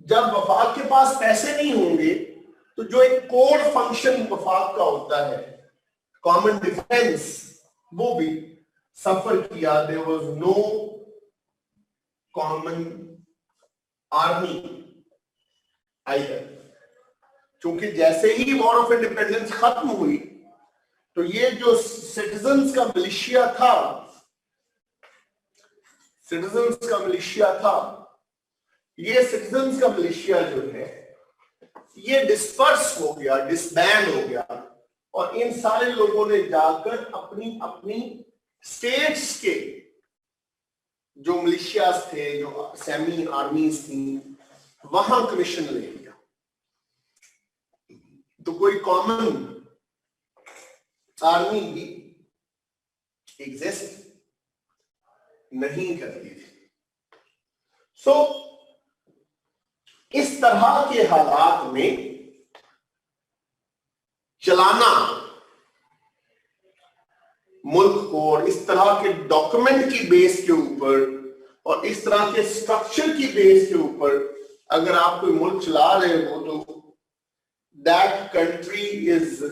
जब वफाक के पास पैसे नहीं होंगे तो जो एक कोर फंक्शन वफाक का होता है, कॉमन डिफेंस, वो भी सफर किया। There was no common army either. क्योंकि जैसे ही वॉर ऑफ इंडिपेंडेंस खत्म हुई तो ये जो सिटीजन्स का मिलिशिया था, ये सिटीजन्स का मिलिशिया जो है ये डिस्पर्स हो गया, डिसबैंड हो गया, और इन सारे लोगों ने जाकर अपनी अपनी स्टेट्स के जो मिलिशियास थे, जो सेमी आर्मीज थी, वहां कमीशन ले लिया। तो कोई कॉमन आर्मी भी एग्जिस्ट नहीं करती थी। सो इस तरह के हालात में चलाना मुल्क को, और इस तरह के डॉक्यूमेंट की बेस के ऊपर और इस तरह के स्ट्रक्चर की बेस के ऊपर अगर आप कोई मुल्क चला रहे हो तो that country is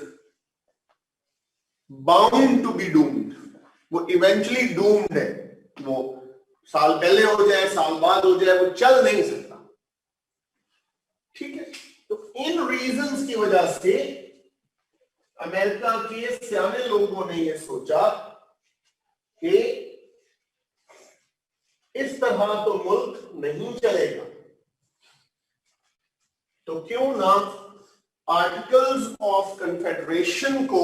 bound to be doomed. वो इवेंचुअली डूम्ड है। वो साल पहले हो जाए, साल बाद हो जाए, वो चल नहीं सकता। ठीक है, तो इन रीजंस की वजह से अमेरिका के सियाने लोगों ने यह सोचा कि इस तरह तो मुल्क नहीं चलेगा, तो क्यों ना आर्टिकल्स ऑफ कन्फेडरेशन को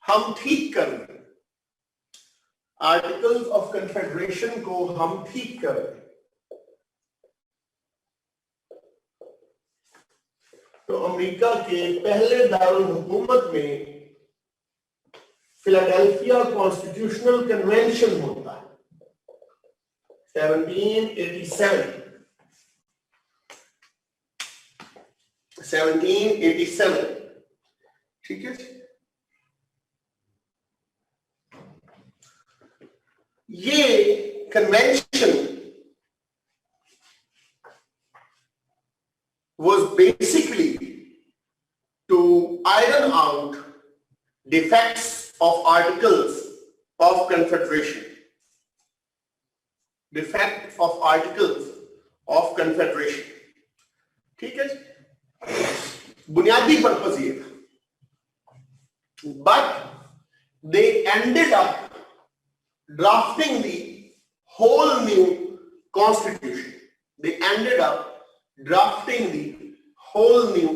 हम ठीक कर दें। आर्टिकल्स ऑफ कन्फेडरेशन को हम ठीक कर दें। तो अमेरिका के पहले दारुल हुकूमत में फिलाडेल्फिया कॉन्स्टिट्यूशनल कन्वेंशन होता है 1787। ठीक है, ये convention was basically to iron out defects of articles of confederation. Defect of articles of confederation. ठीक है, बुनियादी पर्पस ये था। But they ended up drafting the whole new constitution. They ended up drafting the whole new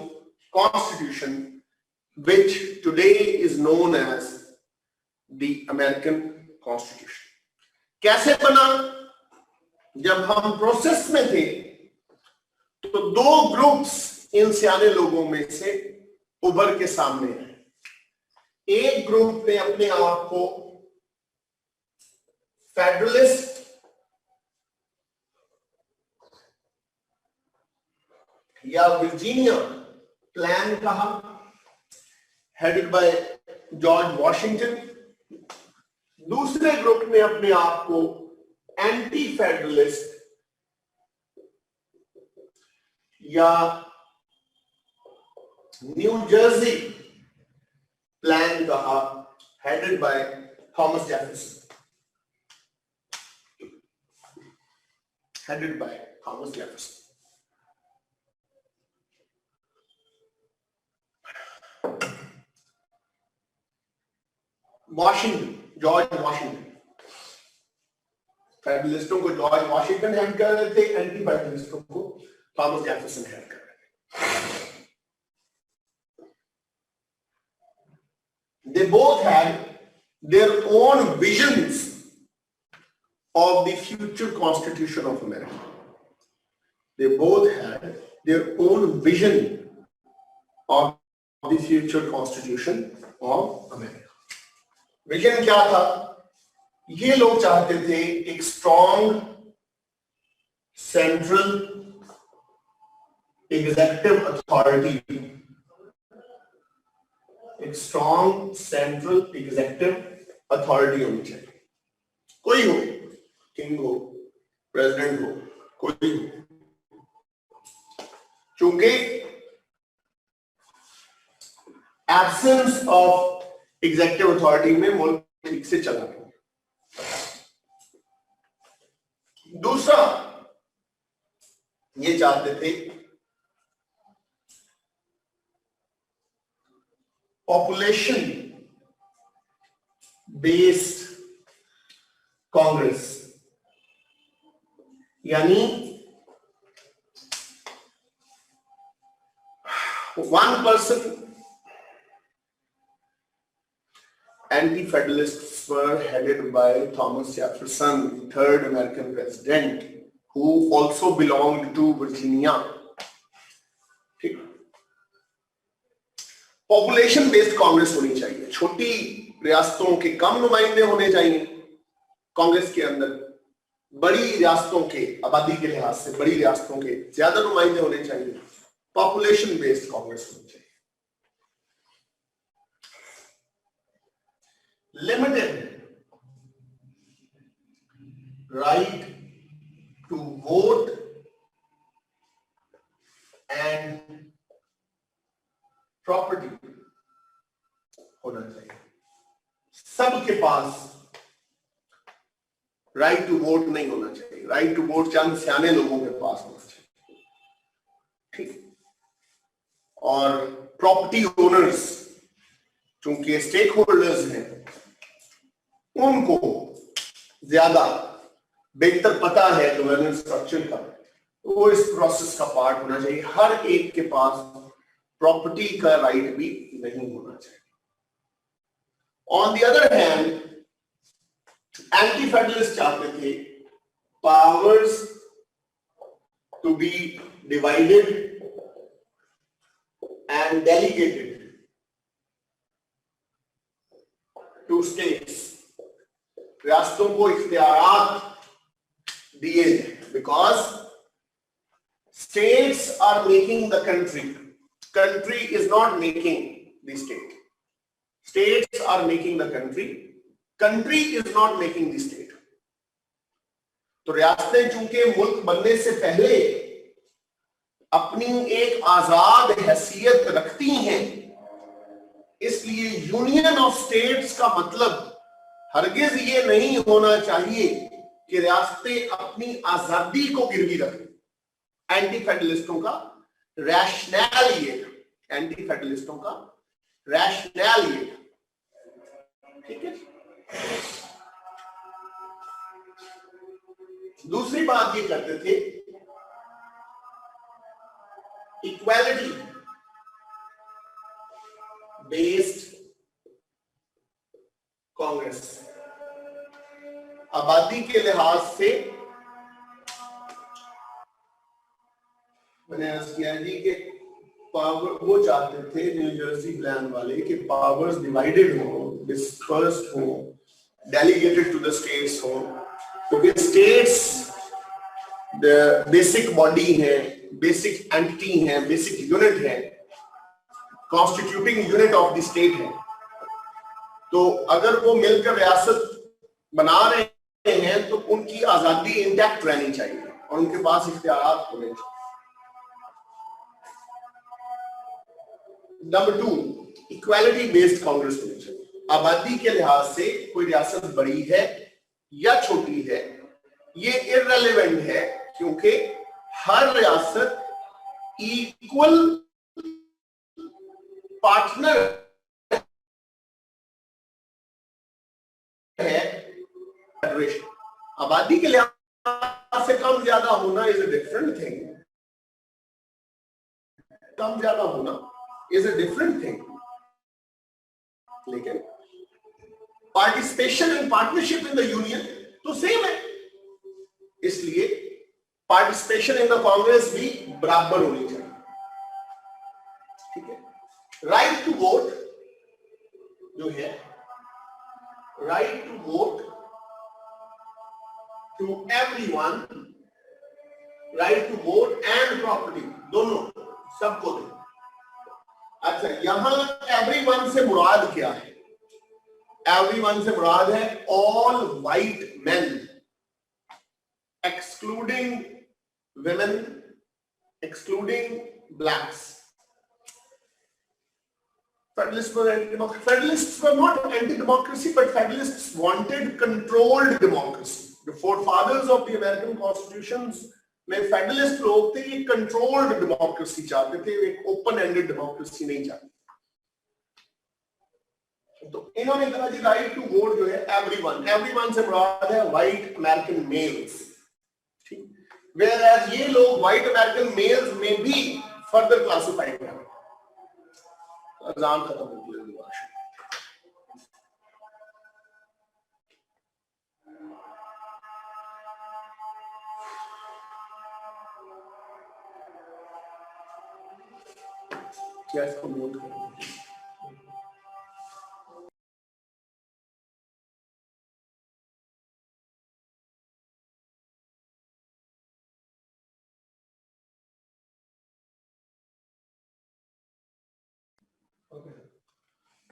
constitution, which today is known as the American Constitution. कैसे बना? जब हम process में थे तो दो ग्रुप्स इन सियाने लोगों में से उभर के सामने आए। एक ग्रुप ने अपने आप को फेडरलिस्ट या वर्जीनिया प्लान कहा, हेडेड बाय जॉर्ज वॉशिंगटन। दूसरे ग्रुप ने अपने आप को एंटी फेडरलिस्ट या न्यू जर्सी प्लान कहा, headed by Thomas Jefferson. Headed by Thomas Jefferson. Washington, George Washington, फेडरलिस्टों को जॉर्ज वॉशिंगटन हेड कर रहे थे, एंटी फेडरलिस्टों को थॉमस जेफरसन हेड कर रहे थे। They both had their own visions of the future Constitution of America. They both had their own vision of the future Constitution of America. Vision क्या था? ये लोग चाहते थे एक स्ट्रॉन्ग सेंट्रल एग्जीक्यूटिव अथॉरिटी, एक स्ट्रॉन्ग सेंट्रल एग्जीक्यूटिव अथॉरिटी होनी चाहिए। कोई हो, किंग हो, प्रेसिडेंट हो, कोई हो। चूंकि एब्सेंस ऑफ एग्जीक्यूटिव अथॉरिटी में मुल्क ठीक से चला नहीं। दूसरा, ये चाहते थे पॉपुलेशन बेस्ड कांग्रेस, यानी 1% anti-federalists were headed by Thomas Jefferson, the third American president, who also belonged to Virginia. ठीक, पॉपुलेशन बेस्ड कांग्रेस होनी चाहिए, छोटी रियासतों के कम नुमाइंदे होने चाहिए कांग्रेस के अंदर, बड़ी रियासतों के आबादी के लिहाज से बड़ी रियासतों के ज्यादा नुमाइंदे होने चाहिए, पॉपुलेशन बेस्ड कांग्रेस होनी चाहिए। Limited right to vote and property होना चाहिए। सबके पास राइट टू वोट नहीं होना चाहिए, राइट टू वोट चंद सियाने लोगों के पास होना चाहिए, ठीक। और प्रॉपर्टी ओनर्स चूंकि स्टेक होल्डर्स हैं, उनको ज्यादा बेहतर पता है गवर्नेंस स्ट्रक्चर का, वो इस प्रोसेस का पार्ट होना चाहिए। हर एक के पास प्रॉपर्टी का राइट भी नहीं होना चाहिए। On the other hand, anti federalist चाहते थे powers to be divided and delegated to states, रियासतों को इख्तियारात दिए, because states are making the country, country is not making the state, states are making the country, country is not making the state। तो रियासतें चूंकि मुल्क बनने से पहले अपनी एक आजाद हैसियत रखती हैं, इसलिए यूनियन ऑफ स्टेट्स का मतलब हरगिज ये नहीं होना चाहिए कि रियासतें अपनी आजादी को गिरवी रखें। एंटी फेडरलिस्टों का रैशनल ये, एंटी फेडरलिस्टों का रैशनल ये, ठीक है। दूसरी बात ये करते थे इक्वालिटी बेस्ड कांग्रेस। आबादी के लिहाज से मैंने अर्ज किया जी कि पावर, वो चाहते थे न्यू जर्सी प्लान वाले कि पावर्स डिवाइडेड हो, डिस्पर्स्ड हो, डेलीगेटेड टू द स्टेट्स हो, क्योंकि स्टेट्स बेसिक बॉडी है, बेसिक एंटिटी है, बेसिक यूनिट है, constituting unit of the state है। तो अगर वो मिलकर रियासत बना रहे हैं तो उनकी आजादी इंटैक्ट रहनी चाहिए और उनके पास इख्तियारात होने चाहिए। नंबर 2, इक्वालिटी बेस्ड कांग्रेस होनी चाहिए। आबादी के लिहाज से कोई रियासत बड़ी है या छोटी है ये इररिलेवेंट है, क्योंकि हर रियासत इक्वल पार्टनर है फेडरेशन। आबादी के लिहाज से कम ज्यादा होना इज अ डिफरेंट थिंग, कम ज्यादा होना is a different thing, लेकिन participation and partnership in the union तो सेम है, इसलिए पार्टिसिपेशन इन द कांग्रेस भी बराबर होनी चाहिए, ठीक है। राइट टू वोट जो है, right to vote to everyone, right to vote and property, दोनों सबको दे। अच्छा, यहां एवरीवन से मुराद क्या है? एवरीवन से मुराद है all white main excluding women, excluding blacks. Federalists were not anti-democracy, but Federalists wanted controlled democracy. The forefathers of the American constitutions में Federalist लोग थे, ये controlled democracy चाहते थे, एक open-ended democracy नहीं चाहते. तो इन्होंने कहा जी right to vote जो है everyone से मुराद है white American males. ठीक. Whereas ये लोग white American males में भी further classified हैं. अज़ान खत्म होती है दोबारा. क्या इसको म्यूट करूं?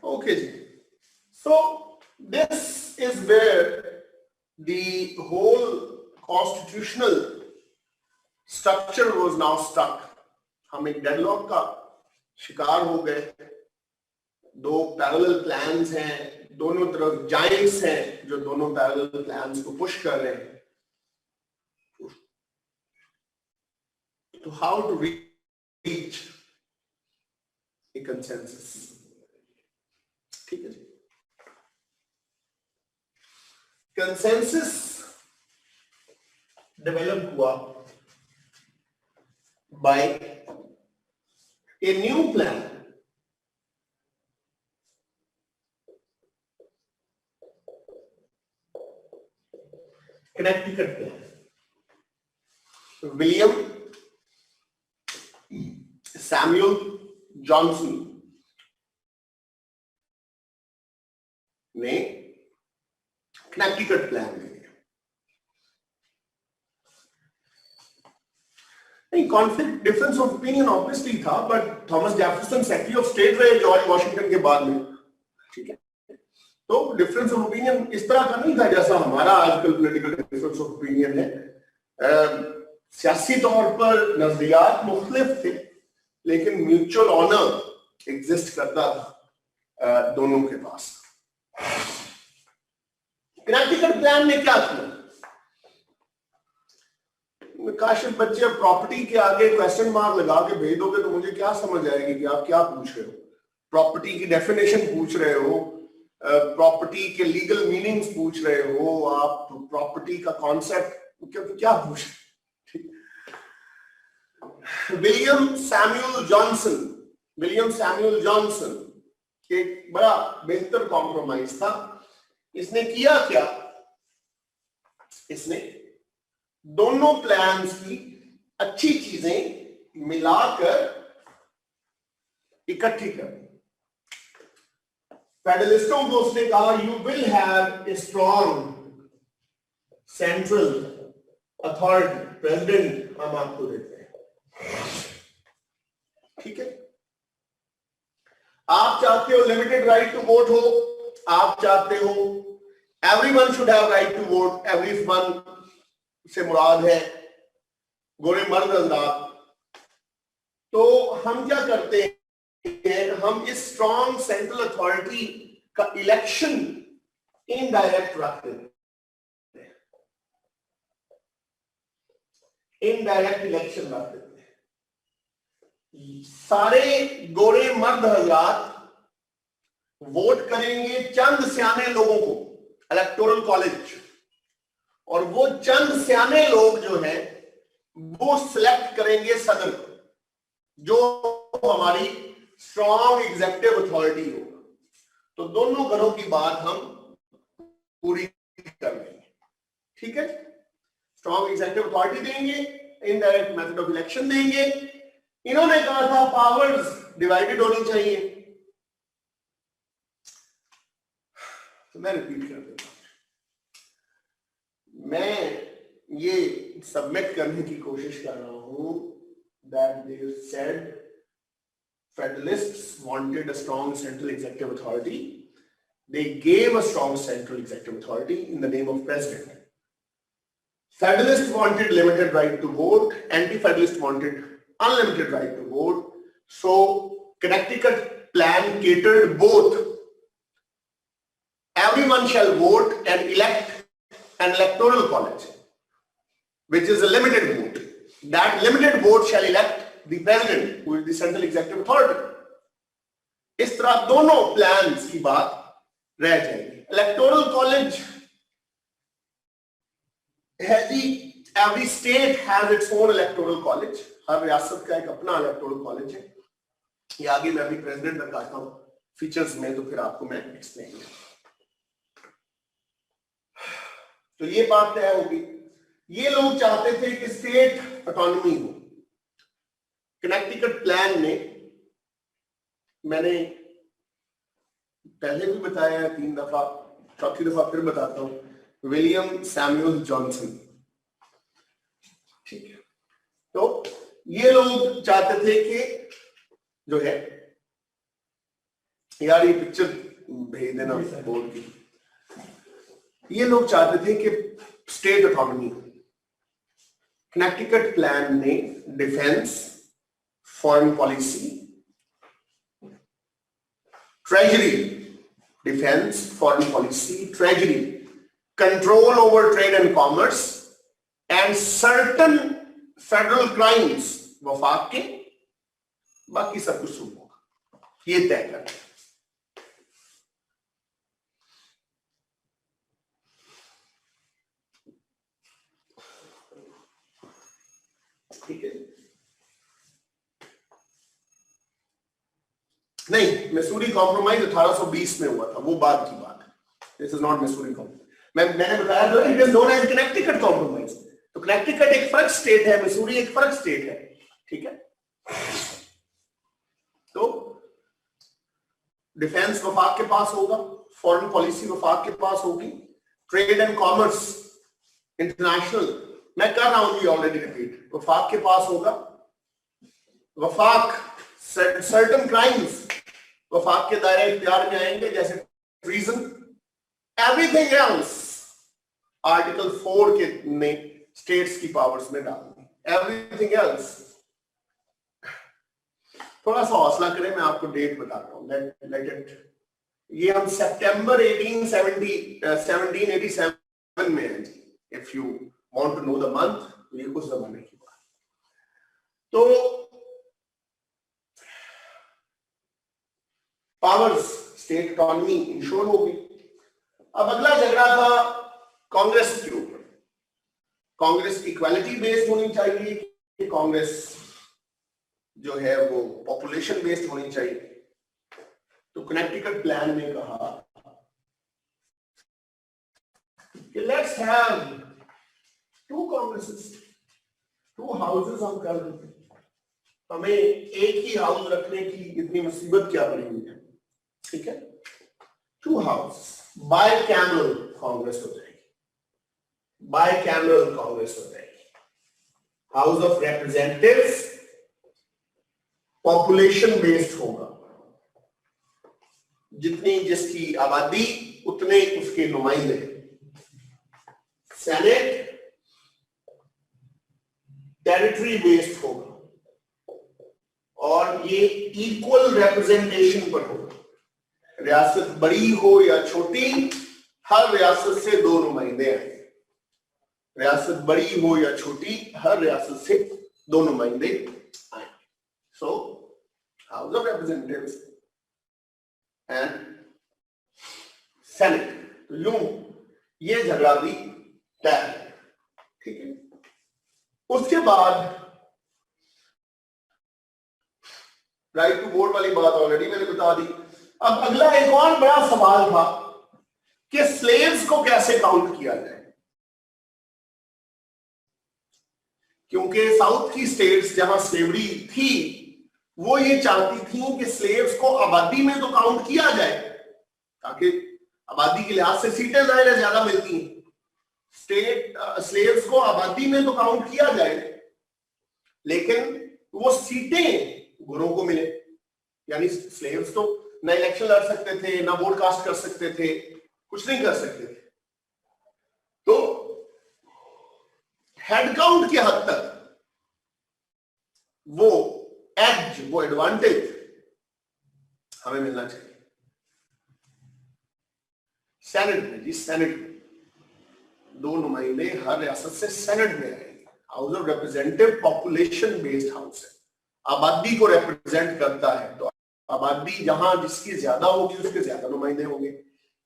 Okay. So this is where the whole constitutional structure was now stuck. हम एक डेडलॉक का शिकार हो गए. दो पैरेलल प्लान्स हैं, दोनों तरफ जायंट्स हैं जो दोनों पैरेलल प्लान्स को पुश कर रहे हैं. तो how to reach a consensus. ठीक है जी. कंसेंसस डेवलप हुआ by a new plan. Connecticut plan. William Samuel Johnson ने कनेक्टिकट प्लान दिया. नहीं, conflict difference of opinion obviously था, but Thomas Jefferson secretary of state रहे जॉर्ज वॉशिंगटन के बाद में. ठीक है. तो डिफरेंस ऑफ ओपिनियन इस तरह का नहीं था जैसा हमारा आजकल पॉलिटिकल डिफरेंस ऑफ ओपिनियन है. सियासी तौर पर नजरियात मुख्तलिफ थे, लेकिन म्यूचुअल ऑनर एग्जिस्ट करता था दोनों के पास. कनेक्टिकट प्लान में क्या किया? काशिफ बच्चे प्रॉपर्टी के आगे क्वेश्चन मार्क लगा के भेज दोगे तो मुझे क्या समझ आएगी कि आप क्या पूछ रहे हो. प्रॉपर्टी की डेफिनेशन पूछ रहे हो, प्रॉपर्टी के लीगल मीनिंग्स पूछ रहे हो, आप प्रॉपर्टी का कॉन्सेप्ट क्या पूछ रहे हो. विलियम सैमुअल जॉनसन एक बड़ा बेहतर कॉम्प्रोमाइज था. इसने किया क्या? इसने दोनों प्लान्स की अच्छी चीजें मिलाकर इकट्ठी कर. फेडरलिस्टों को उसने कहा you will have a strong central authority. President हम आपको देते हैं. ठीक है. आप चाहते हो लिमिटेड राइट टू वोट हो, आप चाहते हो everyone should have right to vote. Everyone से मुराद है गोरे मर्द हजरात. तो हम क्या करते हैं, हम इस स्ट्रॉन्ग सेंट्रल अथॉरिटी का इलेक्शन इनडायरेक्ट रखते हैं. इनडायरेक्ट इलेक्शन रख देते हैं. सारे गोरे मर्द हजरात वोट करेंगे चंद सियाने लोगों को, इलेक्टोरल कॉलेज, और वो चंद सियाने लोग जो हैं वो सिलेक्ट करेंगे सदर, जो हमारी स्ट्रॉन्ग एग्जीक्यूटिव अथॉरिटी होगा. तो दोनों घरों की बात हम पूरी कर लेंगे. ठीक है. स्ट्रॉन्ग एग्जीक्यूटिव अथॉरिटी देंगे, इनडायरेक्ट मेथड ऑफ इलेक्शन देंगे. इन्होंने कहा था पावर्स डिवाइडेड होनी चाहिए. तो मैं रिपीट कर देता हूं. मैं ये सबमिट करने की कोशिश कर रहा हूं that they said Federalists wanted a strong central executive authority. They gave a strong central executive authority in the name of president. Federalists wanted limited right to vote. Anti-Federalists wanted unlimited right to vote. So Connecticut plan catered both. Everyone shall vote and elect an electoral college, which is a limited vote. That limited vote shall elect the president, who is the central executive authority. इस तरह दोनों plans की बात रह जाएगी. Electoral college है जी, every state has its own electoral college. हर रियासत का एक अपना इलेक्टोरल कॉलेज है. ये आगे मैं अभी प्रेसिडेंट बताता हूं फीचर्स में, तो फिर आपको मैं एक्सप्लेन करूंगा. तो ये बात तय होगी. ये लोग चाहते थे कि स्टेट ऑटोनॉमी हो. कनेक्टिकट प्लान में मैंने पहले भी बताया है 3 दफा, चौथी दफा फिर बताता हूं. विलियम सैमुअल जॉनसन, ठीक है. तो ये लोग चाहते थे कि जो है, यार ये पिक्चर भेज देना बोर्ड की. ये लोग चाहते थे कि स्टेट ऑटोनॉमी. कनेक्टिकट प्लान ने defence, foreign policy, treasury, defence, foreign policy, treasury, control over trade and commerce and certain federal crimes वफाक के, बाकी सब कुछ सूट होगा, ये तय कर. ठीक है. नहीं, मिसूरी कॉम्प्रोमाइज 1820 में हुआ था, वो बाद की बात है. This is not Missouri compromise. मैंने बताया था it is known as Connecticut compromise. तो कनेक्टिकट एक फर्क स्टेट है, मिसूरी एक फर्क स्टेट है. ठीक है. तो डिफेंस वफाक के पास होगा, फॉरेन पॉलिसी वफाक के पास होगी, ट्रेड एंड कॉमर्स इंटरनेशनल, मैं कर रहा हूं ऑलरेडी रिपीट, वफाक के पास होगा. वफाक सर्टन क्राइम्स वफाक के दायरे इख्तियार में आएंगे, जैसे ट्रीजन. एवरीथिंग एल्स आर्टिकल 4 के ने स्टेट्स की पावर्स में डालनी. Everything else. थोड़ा सा हौसला करें, मैं आपको डेट बताता हूं. Let it. ये हम सितंबर 1787 में है. If you want to know the month, ये कुछ जमाने की बात. तो पावर्स, स्टेट ऑटोनॉमी इंश्योर होगी. अब अगला झगड़ा था कांग्रेस के ऊपर. कांग्रेस इक्वालिटी बेस्ड होनी चाहिए कि कांग्रेस जो है वो पॉपुलेशन बेस्ड होनी चाहिए. तो कनेक्टिकट प्लान ने कहा कि लेट्स हैव 2 कांग्रेसेस, 2 हाउसेस हम कर देते. हमें एक ही हाउस रखने की इतनी मुसीबत क्या पड़ी हुई है. ठीक है. 2 हाउस, बाय कैमरल कांग्रेस हो जाएगी. बाय कैमरल कांग्रेस हो जाएगी. House of representatives population based होगा. जितनी जिसकी आबादी उतने उसके नुमाइंदे. सेनेट टेरिटरी बेस्ड होगा और ये इक्वल रिप्रेजेंटेशन पर होगा. रियासत बड़ी हो या छोटी, हर रियासत से 2 नुमाइंदे आए. रियासत बड़ी हो या छोटी, हर रियासत से 2 नुमाइंदे आए. So House of Representatives and Senate. तो यूं ये झगड़ा भी तय है. ठीक है. उसके बाद राइट टू वोट वाली बात ऑलरेडी मैंने बता दी. अब अगला एक और बड़ा सवाल था कि स्लेव्स को कैसे काउंट किया जाए. क्योंकि साउथ की स्टेट्स जहां स्लेवरी थी, वो ये चाहती थी कि स्लेव्स को आबादी में तो काउंट किया जाए, ताकि आबादी के लिहाज से सीटें जाहिर है ज्यादा मिलती हैं. स्टेट स्लेव्स को आबादी में तो काउंट किया जाए, लेकिन वो सीटें गुरों को मिले. यानी स्लेव्स तो ना इलेक्शन लड़ सकते थे, ना वोट कास्ट कर सकते थे, कुछ नहीं कर सकते थे. तो हेड काउंट की हद तक वो एज, वो एडवांटेज हमें मिलना चाहिए। सेनेट में जी, सेनेट में 2 नुमाइंदे हर रियासत से सेनेट में आएंगे। House of representative population based house है, आबादी को रिप्रेजेंट करता है। तो आबादी जहां जिसकी ज्यादा होगी उसके ज्यादा नुमाइंदे होंगे,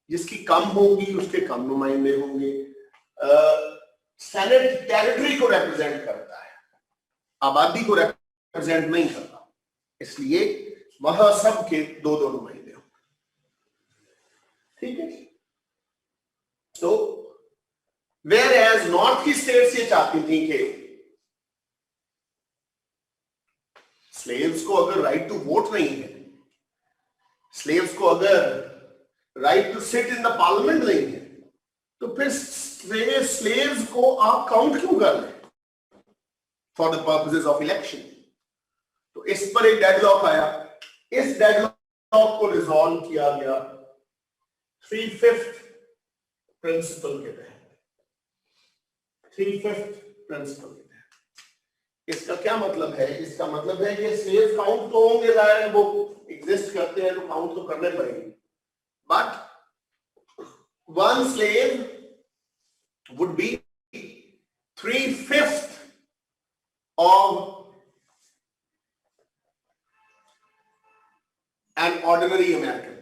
जिसकी कम होगी उसके कम नुमाइंदे होंगे। सेनेट टेरिटरी को रिप्रेजेंट करता है, आबादी को रिप्रेजेंट नहीं करता, इसलिए वहां सबके 2-2 नुमाइंदे होंगे। ठीक है। तो वेयर एज नॉर्थ की स्टेट्स ये चाहती थी कि स्लेव्स को अगर राइट टू वोट नहीं है, स्लेव्स को अगर right to sit in the parliament नहीं है, तो फिर स्लेव्स को आप काउंट क्यों कर रहे हैं for the purposes of election. तो इस पर एक डेडलॉक आया। इस डेडलॉक को रिजॉल्व किया गया 3/5 प्रिंसिपल के तहत। 3/5 प्रिंसिपल के तहत इसका क्या मतलब है? इसका मतलब है कि स्लेव काउंट तो होंगे, जाहिर है वो एग्जिस्ट करते हैं तो काउंट तो करने पड़ेंगे, but one slave would be 3/5 of an ordinary American।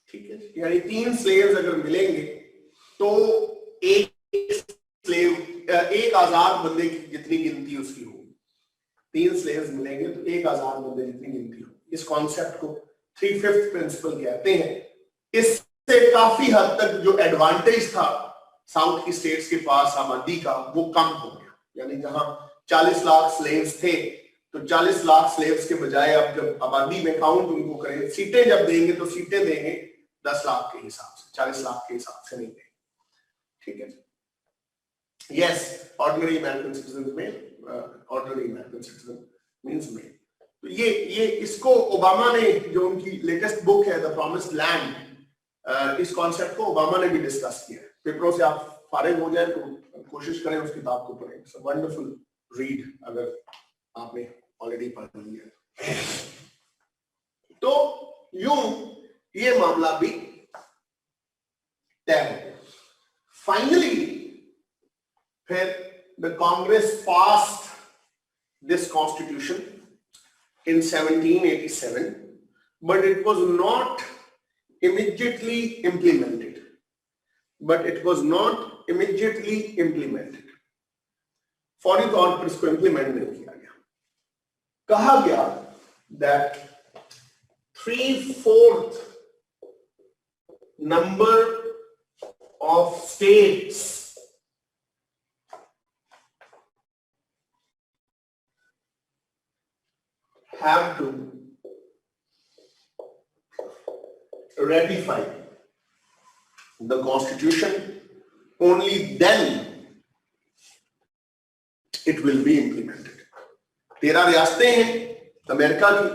ठीक है, यानी 3 स्लेव्स अगर मिलेंगे तो एक स्लेव, एक आजाद बंदे की जितनी गिनती उसकी होगी। 3 स्लेव्स मिलेंगे तो एक आजाद बंदे जितनी गिनती होगी। इस कॉन्सेप्ट को 3/5 प्रिंसिपल कहते हैं। इससे काफी हद तक जो एडवांटेज था साउथ की स्टेट्स के पास आबादी का, वो कम हो गया। यानी जहां 40 लाख स्लेव्स थे तो 40 लाख स्लेव्स के बजाय अब जब आबादी में काउंट उनको करें, सीटें जब देंगे तो सीटें देंगे 10 लाख के हिसाब से, 40 लाख के हिसाब से नहीं देंगे। ठीक है। यस, ऑर्डिनरी अमेरिकन सिटीजन में, ऑर्डिनरी अमेरिकन सिटीजन मींस में। तो ये इसको ओबामा ने, जो उनकी लेटेस्ट बुक है द प्रॉमिस्ड लैंड, इस कॉन्सेप्ट को ओबामा ने भी डिस्कस किया है। पेपरों से आप फारिग हो जाए तो कोशिश करें उस किताब को पढ़ें। इट्स अ वंडरफुल रीड अगर आपने ऑलरेडी पढ़ लिया। तो यूं ये मामला भी तय हो गया। फाइनली फिर the Congress passed this constitution in 1787, but it was not immediately implemented. फौरी तौर पर इसको इंप्लीमेंट नहीं किया गया। कहा गया that 3/4 number of states have to ratify the constitution, only then it will be implemented। 13 रियासतें हैं अमेरिका की,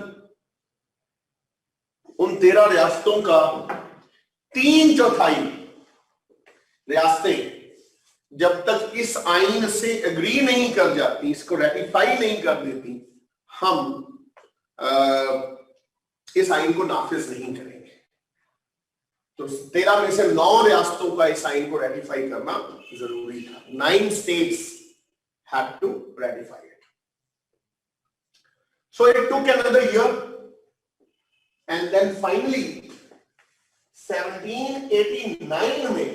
उन 13 रियासतों का 3/4 रियासतें जब तक इस आइन से एग्री नहीं कर जाती, इसको रेटिफाई नहीं कर देती, हम इस आइन को नाफिज नहीं करेंगे। तो 13 में से 9 रियासतों का इस आइन को रेटिफाई करना जरूरी था। 9 states had to ratify it. So it took another year, and then finally 1789 में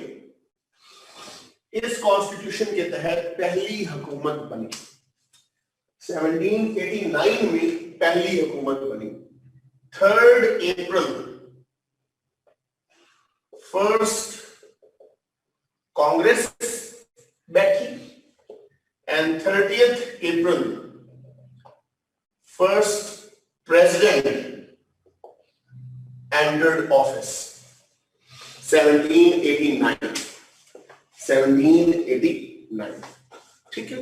इस कॉन्स्टिट्यूशन के तहत पहली हुकूमत बनी। 1789 में पहली हुकूमत बनी। 3rd April फर्स्ट कांग्रेस बैठी and 30th April first president entered office. 1789। ठीक है।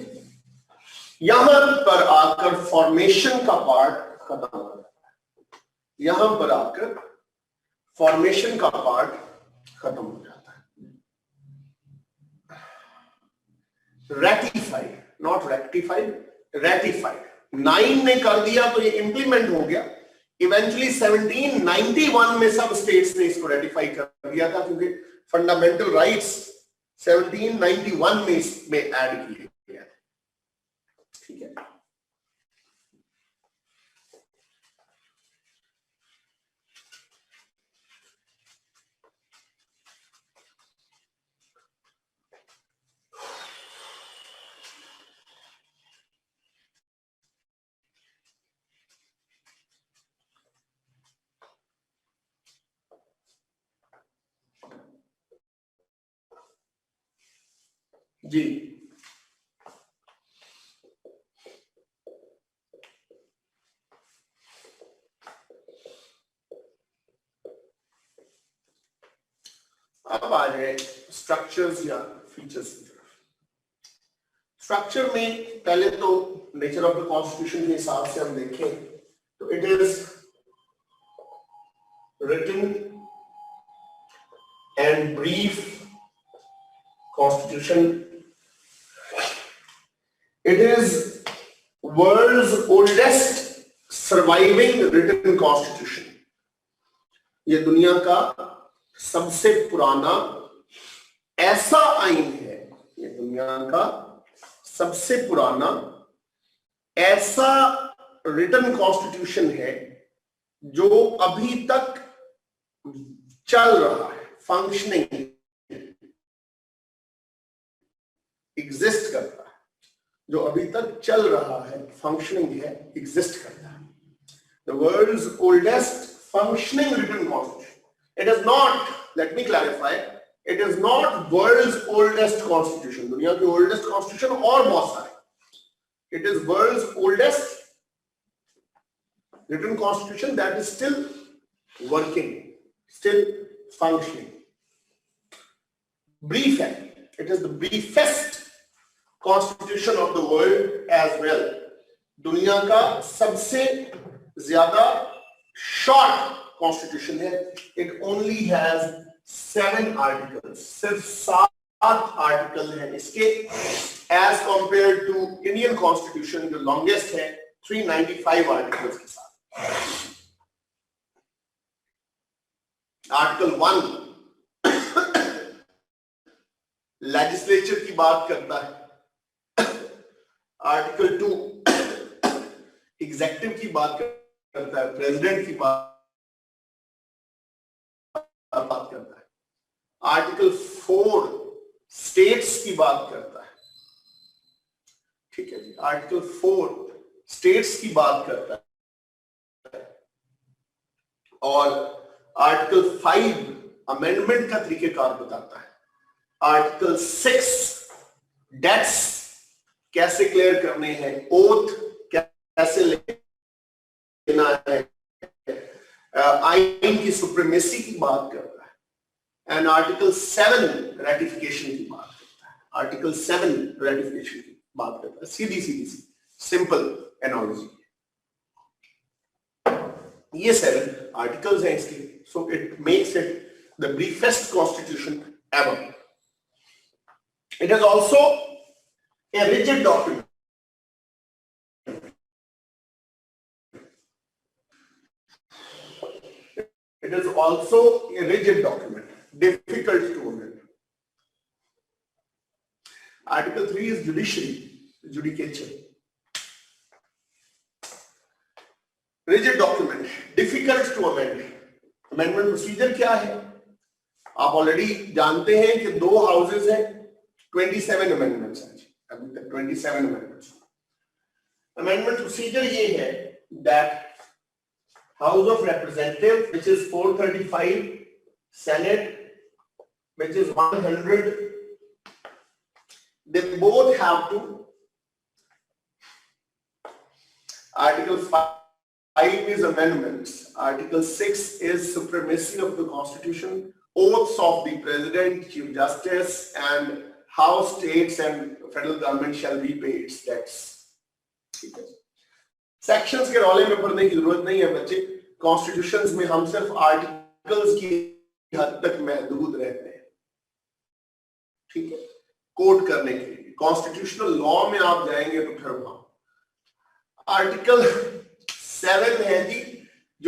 यहां पर आकर फॉर्मेशन का पार्ट खत्म हो जाता है। यहां पर आकर फॉर्मेशन का पार्ट खत्म हो जाता है। Ratified, not rectified, ratified. 9 ने कर दिया तो ये इंप्लीमेंट हो गया। इवेंचुअली 1791 में सब स्टेट्स ने इसको रेटिफाई कर दिया था, क्योंकि फंडामेंटल राइट्स 1791 में इसमें ऐड किए गए। ठीक है, जी। अब आ जाए स्ट्रक्चर्स या फीचर्स की तरफ। स्ट्रक्चर में पहले तो नेचर ऑफ द कॉन्स्टिट्यूशन के हिसाब से हम देखें तो it is written and brief constitution. It is world's oldest surviving written constitution. यह दुनिया का सबसे पुराना ऐसा आइन है, ये दुनिया का सबसे पुराना ऐसा रिटन कॉन्स्टिट्यूशन है जो अभी तक चल रहा है, फंक्शनिंग, एग्जिस्ट करता है, जो अभी तक चल रहा है, फंक्शनिंग है, एग्जिस्ट करता है। The world's oldest functioning written constitution. It is not, let me clarify, it is not world's oldest constitution, दुनिया की oldest constitution और बहुत सारे। It is world's oldest written constitution that is still working, still functioning. Brief है, it is the briefest constitution of the world as well. दुनिया का सबसे ज्यादा short कॉन्स्टिट्यूशन है। इट ओनली हैज 7 आर्टिकल्स, सिर्फ 7 आर्टिकल है इसके, as compare to Indian constitution जो लॉन्गेस्ट है 395 आर्टिकल्स के साथ। आर्टिकल 1 लेजिस्लेचर की बात करता है, आर्टिकल 2 एग्जीक्यूटिव की बात करता है, प्रेसिडेंट की बात करता है, आर्टिकल 4 स्टेट्स की बात करता है। ठीक है जी, आर्टिकल 4 स्टेट्स की बात करता है, और आर्टिकल 5 अमेंडमेंट का तरीकेकार बताता है। आर्टिकल 6 डेट्स कैसे क्लियर करने हैं, ओथ कैसे लेना है, आइन की सुप्रीमेसी की बात करता है। एंड आर्टिकल 7 रेटिफिकेशन की बात करता है, आर्टिकल 7 रेटिफिकेशन की बात करता है। सीधी सिंपल एनालॉजी, ये 7 आर्टिकल्स हैं इसके, so it makes it the briefest constitution ever. It is also a rigid document. It is also a rigid document, difficult to amend. Article 3 is judiciary, judicature. Rigid document, difficult to amend. Amendment procedure क्या है? आप already जानते हैं कि 2 houses हैं, 27 amendments हैं अभी तक, 27 अमेंडमेंट्स। अमेंडमेंट प्रोसीजर ये है that House of Representatives, which is 435, Senate, which is 100, they both have to, Article 5 is amendments, Article 6 is supremacy of the Constitution, oaths of the President, Chief Justice, and how states and federal government shall repay its debts. ठीक है, sections के रौले में पढ़ने की जरूरत नहीं है बच्चे। कॉन्स्टिट्यूशंस में हम सिर्फ आर्टिकल्स की हद तक महदूद रहते हैं, ठीक है, कोट करने के लिए। कॉन्स्टिट्यूशनल लॉ में आप जाएंगे तो फिर वहां आर्टिकल 7 है जी,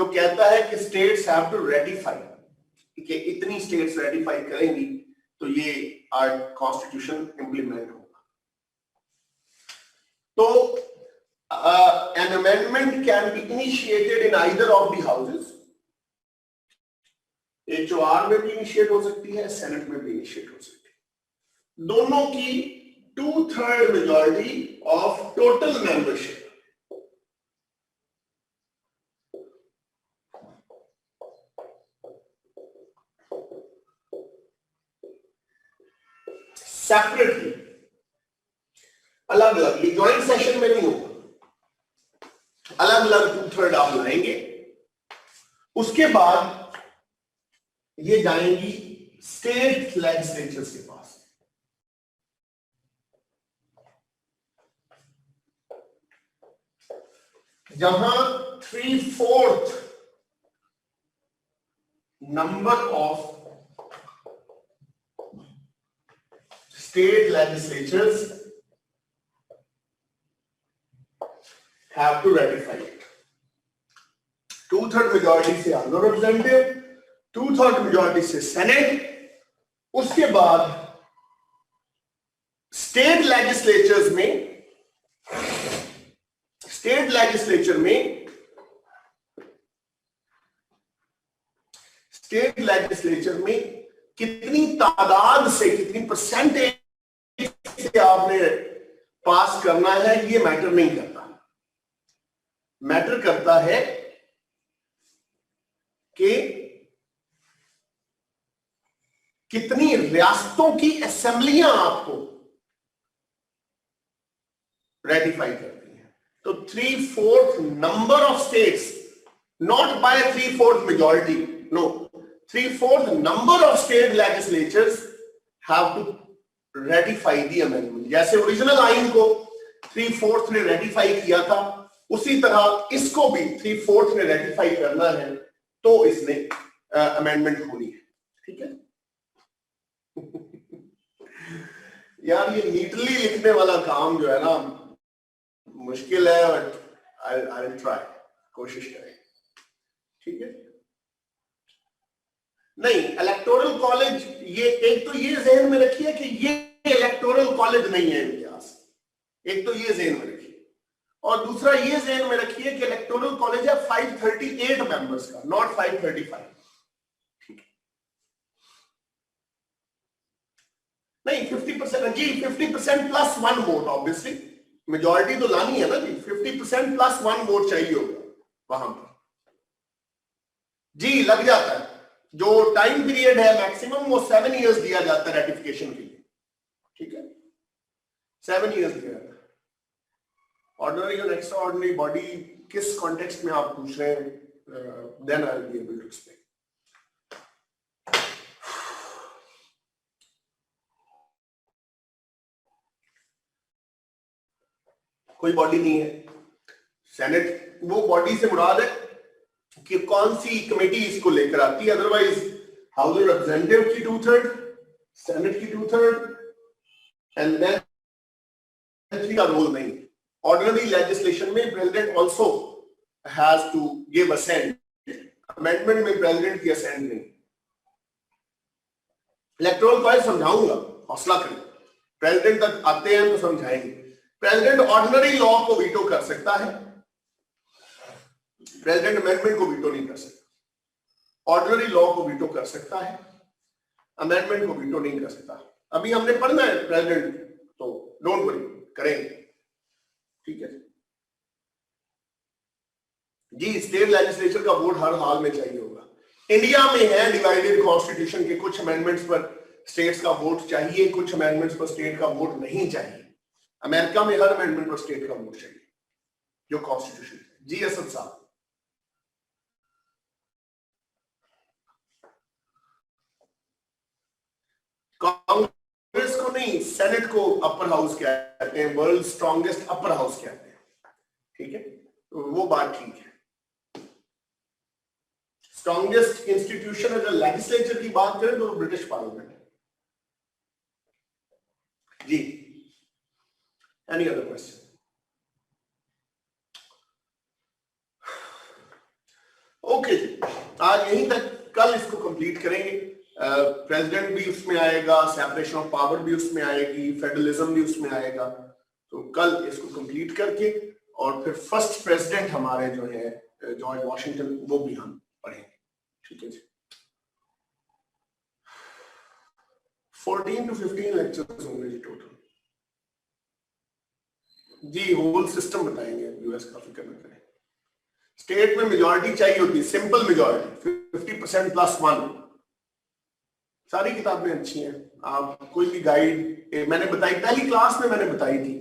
जो कहता है कि स्टेट्स हैव टू रेटिफाई, ठीक है, इतनी स्टेट्स रेटिफाई करेंगी तो ये कॉन्स्टिट्यूशन इंप्लीमेंट होगा। तो an amendment can be initiated in either of the houses, HOR में भी इनिशिएट हो सकती है, सेनेट में भी इनिशिएट हो सकती है। दोनों की 2/3 majority of total membership separately, अलग अलग, ये ज्वाइंट सेशन में नहीं होगा, अलग अलग 2/3 आप लाएंगे। उसके बाद ये जाएंगी स्टेट लेजिस्लेचर्स के पास। जहां 3/4 number of state legislatures have to ratify it. 2/3 majority से House of Representative, 2/3 majority से Senate, उसके बाद स्टेट लेजिस्लेचर्स में, स्टेट लेजिस्लेचर में, स्टेट लेजिस्लेचर में कितनी तादाद से, कितनी परसेंटेज से आपने पास करना है, ये मैटर नहीं करता। मैटर करता है कि कितनी रियासतों की असेंबलियां आपको रेटिफाई करती हैं। तो 3/4 number of states, not by 3/4 majority, no, 3/4 number of state legislatures have to ratify the amendment। जैसे ओरिजिनल आइन को 3/4 ने रेटिफाई किया था, उसी तरह इसको भी 3/4 ने रेटिफाई करना है, तो इसमें अमेंडमेंट होनी है, ठीक है। यार ये नीटली लिखने वाला काम जो है ना, मुश्किल है, बट आई विल ट्राई, कोशिश करें, ठीक है। नहीं, इलेक्टोरल कॉलेज, ये एक तो ये जहन में रखिए कि ये इलेक्टोरल कॉलेज नहीं है इतिहास, एक तो ये जहन में रखिए, और दूसरा ये जहन में रखिए कि इलेक्टोरल कॉलेज है 538 मेंबर्स का, नॉट 535, ठीक है। नहीं, 50% जी, 50% प्लस 1 वोट, ऑब्वियसली मेजॉरिटी तो लानी है ना जी, 50% प्लस 1 वोट चाहिए होगा वहां पर, जी लग जाता है। जो टाइम पीरियड है मैक्सिमम, वो 7 इयर्स दिया जाता है रेटिफिकेशन के लिए, ठीक है, 7 इयर्स दिया जाता है। ऑर्डिनरी और एक्स्ट्रा ऑर्डिनरी बॉडी किस कॉन्टेक्स्ट में आप पूछ रहे हैं, then I will be able to explain. कोई बॉडी नहीं है, सेनेट वो बॉडी से मुराद है कि कौन सी कमेटी इसको लेकर आती है, अदरवाइज हाउस ऑफ रिप्रेजेंटेटिव की 2/3, सेनेट की 2/3, एंड देन का रोल नहीं। ऑर्डिनरी लेजिस्लेशन में president also has to give assent, amendment में प्रेसिडेंट की असेंट नहीं। इलेक्टोरल कॉलेज समझाऊंगा, हौसला करें, प्रेसिडेंट तक आते हैं तो समझाएंगे। प्रेसिडेंट ऑर्डिनरी लॉ को वीटो कर सकता है, प्रेसिडेंट अमेंडमेंट को वीटो नहीं कर सकता। ऑर्डिनरी लॉ को वीटो कर सकता है, अमेंडमेंट को वीटो नहीं कर सकता। अभी हमने पढ़ना है प्रेसिडेंट, तो डोंट वरी, करेंगे, ठीक है जी। स्टेट लेजिस्लेचर का वोट हर हाल में चाहिए होगा। इंडिया में है डिवाइडेड कॉन्स्टिट्यूशन के, कुछ अमेंडमेंट्स पर स्टेट्स का वोट चाहिए, कुछ अमेंडमेंट्स पर स्टेट का वोट नहीं चाहिए। अमेरिका में हर अमेंडमेंट पर स्टेट का वोट चाहिए, जो कॉन्स्टिट्यूशन है। जी असद साहब, कांग्रेस को नहीं, सेनेट को अपर हाउस कहते हैं, वर्ल्ड स्ट्रॉन्गेस्ट अपर हाउस कहते हैं, ठीक है, तो वो बात ठीक है। स्ट्रॉन्गेस्ट इंस्टीट्यूशन अगर लेजिस्लेचर की बात करें तो ब्रिटिश पार्लियामेंट है जी। Any other question? ओके जी, आज यहीं तक, कल इसको कंप्लीट करेंगे। प्रेसिडेंट भी उसमें आएगा, सेपरेशन ऑफ पावर भी उसमें आएगी, फेडरलिज्म भी उसमें आएगा। तो कल इसको कंप्लीट करके और फिर फर्स्ट प्रेसिडेंट हमारे जो है जॉर्ज वॉशिंगटन, वो भी हम पढ़ेंगे। ठीक है जी, 14 to 15 लेक्चर्स होंगे जी टोटल जी। होल सिस्टम बताएंगे यूएस का, फिक्र न करें। स्टेट में मेजॉरिटी चाहिए होती है, सिंपल मेजॉरिटी 50% +1। सारी किताबें अच्छी हैं, आप कोई भी गाइड मैंने बताई, पहली क्लास में मैंने बताई थी,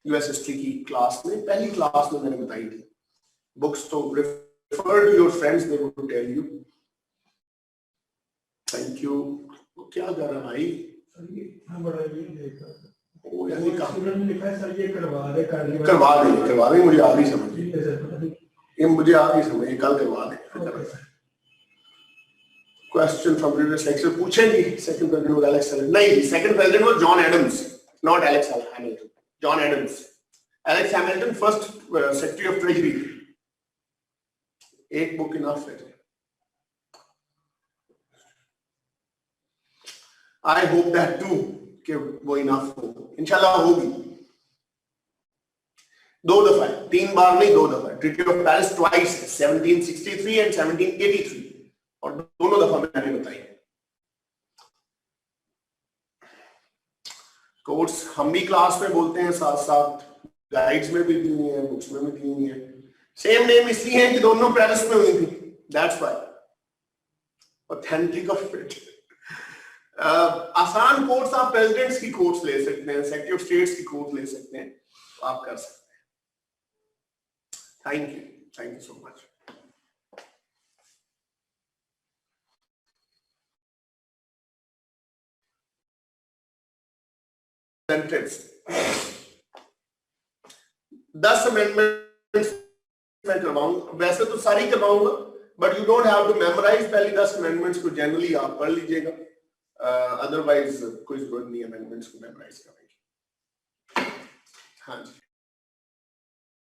यूएस हिस्ट्री की क्लास में, पहली क्लास में मैंने बताई थी। बुक्स तो refer to your friends, they will tell you. Thank you. क्या कर रहा है भाई? करवा दें, मुझे आ गई समझ, ये मुझे आ गई समझ, कल करवा दें। क्वेश्चन फ्रॉम प्रीवियस लेक्चर पूछेंगे। Second president was Alex Hamilton, नहीं, second president was John Adams, not Alex Hamilton, John Adams. Alex Hamilton first secretary of treasury. एक बुक इनफ है। आई होप दैट टू कि वो enough हो, इंशाल्लाह होगी। 2 दफा, 3 बार नहीं, 2 दफा। Treaty of Paris twice, 1763 and 1783, और दोनों दफा मैंने बताई। कोर्स हम भी क्लास में बोलते हैं, साथ साथ गाइड्स में भी दी हुई है, बुक्स में भी दी हुई है। सेम नेम इसलिए है कि दोनों पेरिस में हुई थी, that's why. Authentic of it. आसान कोर्स आप प्रेसिडेंट्स की कोर्स ले सकते हैं, सेक्रेटरी ऑफ स्टेट्स की कोर्स ले सकते हैं, तो आप कर सकते हैं। Thank you so much. Sentence 10 amendments मैं करवाऊंगा, वैसे तो सारी करवाऊंगा, but you don't have to memorise. पहले 10 अमेंडमेंट्स को जनरली आप पढ़ लीजिएगा, अदरवाइज कोई जरूरत नहीं अमेंडमेंट्स को मेमोराइज करने की। हाँ जी।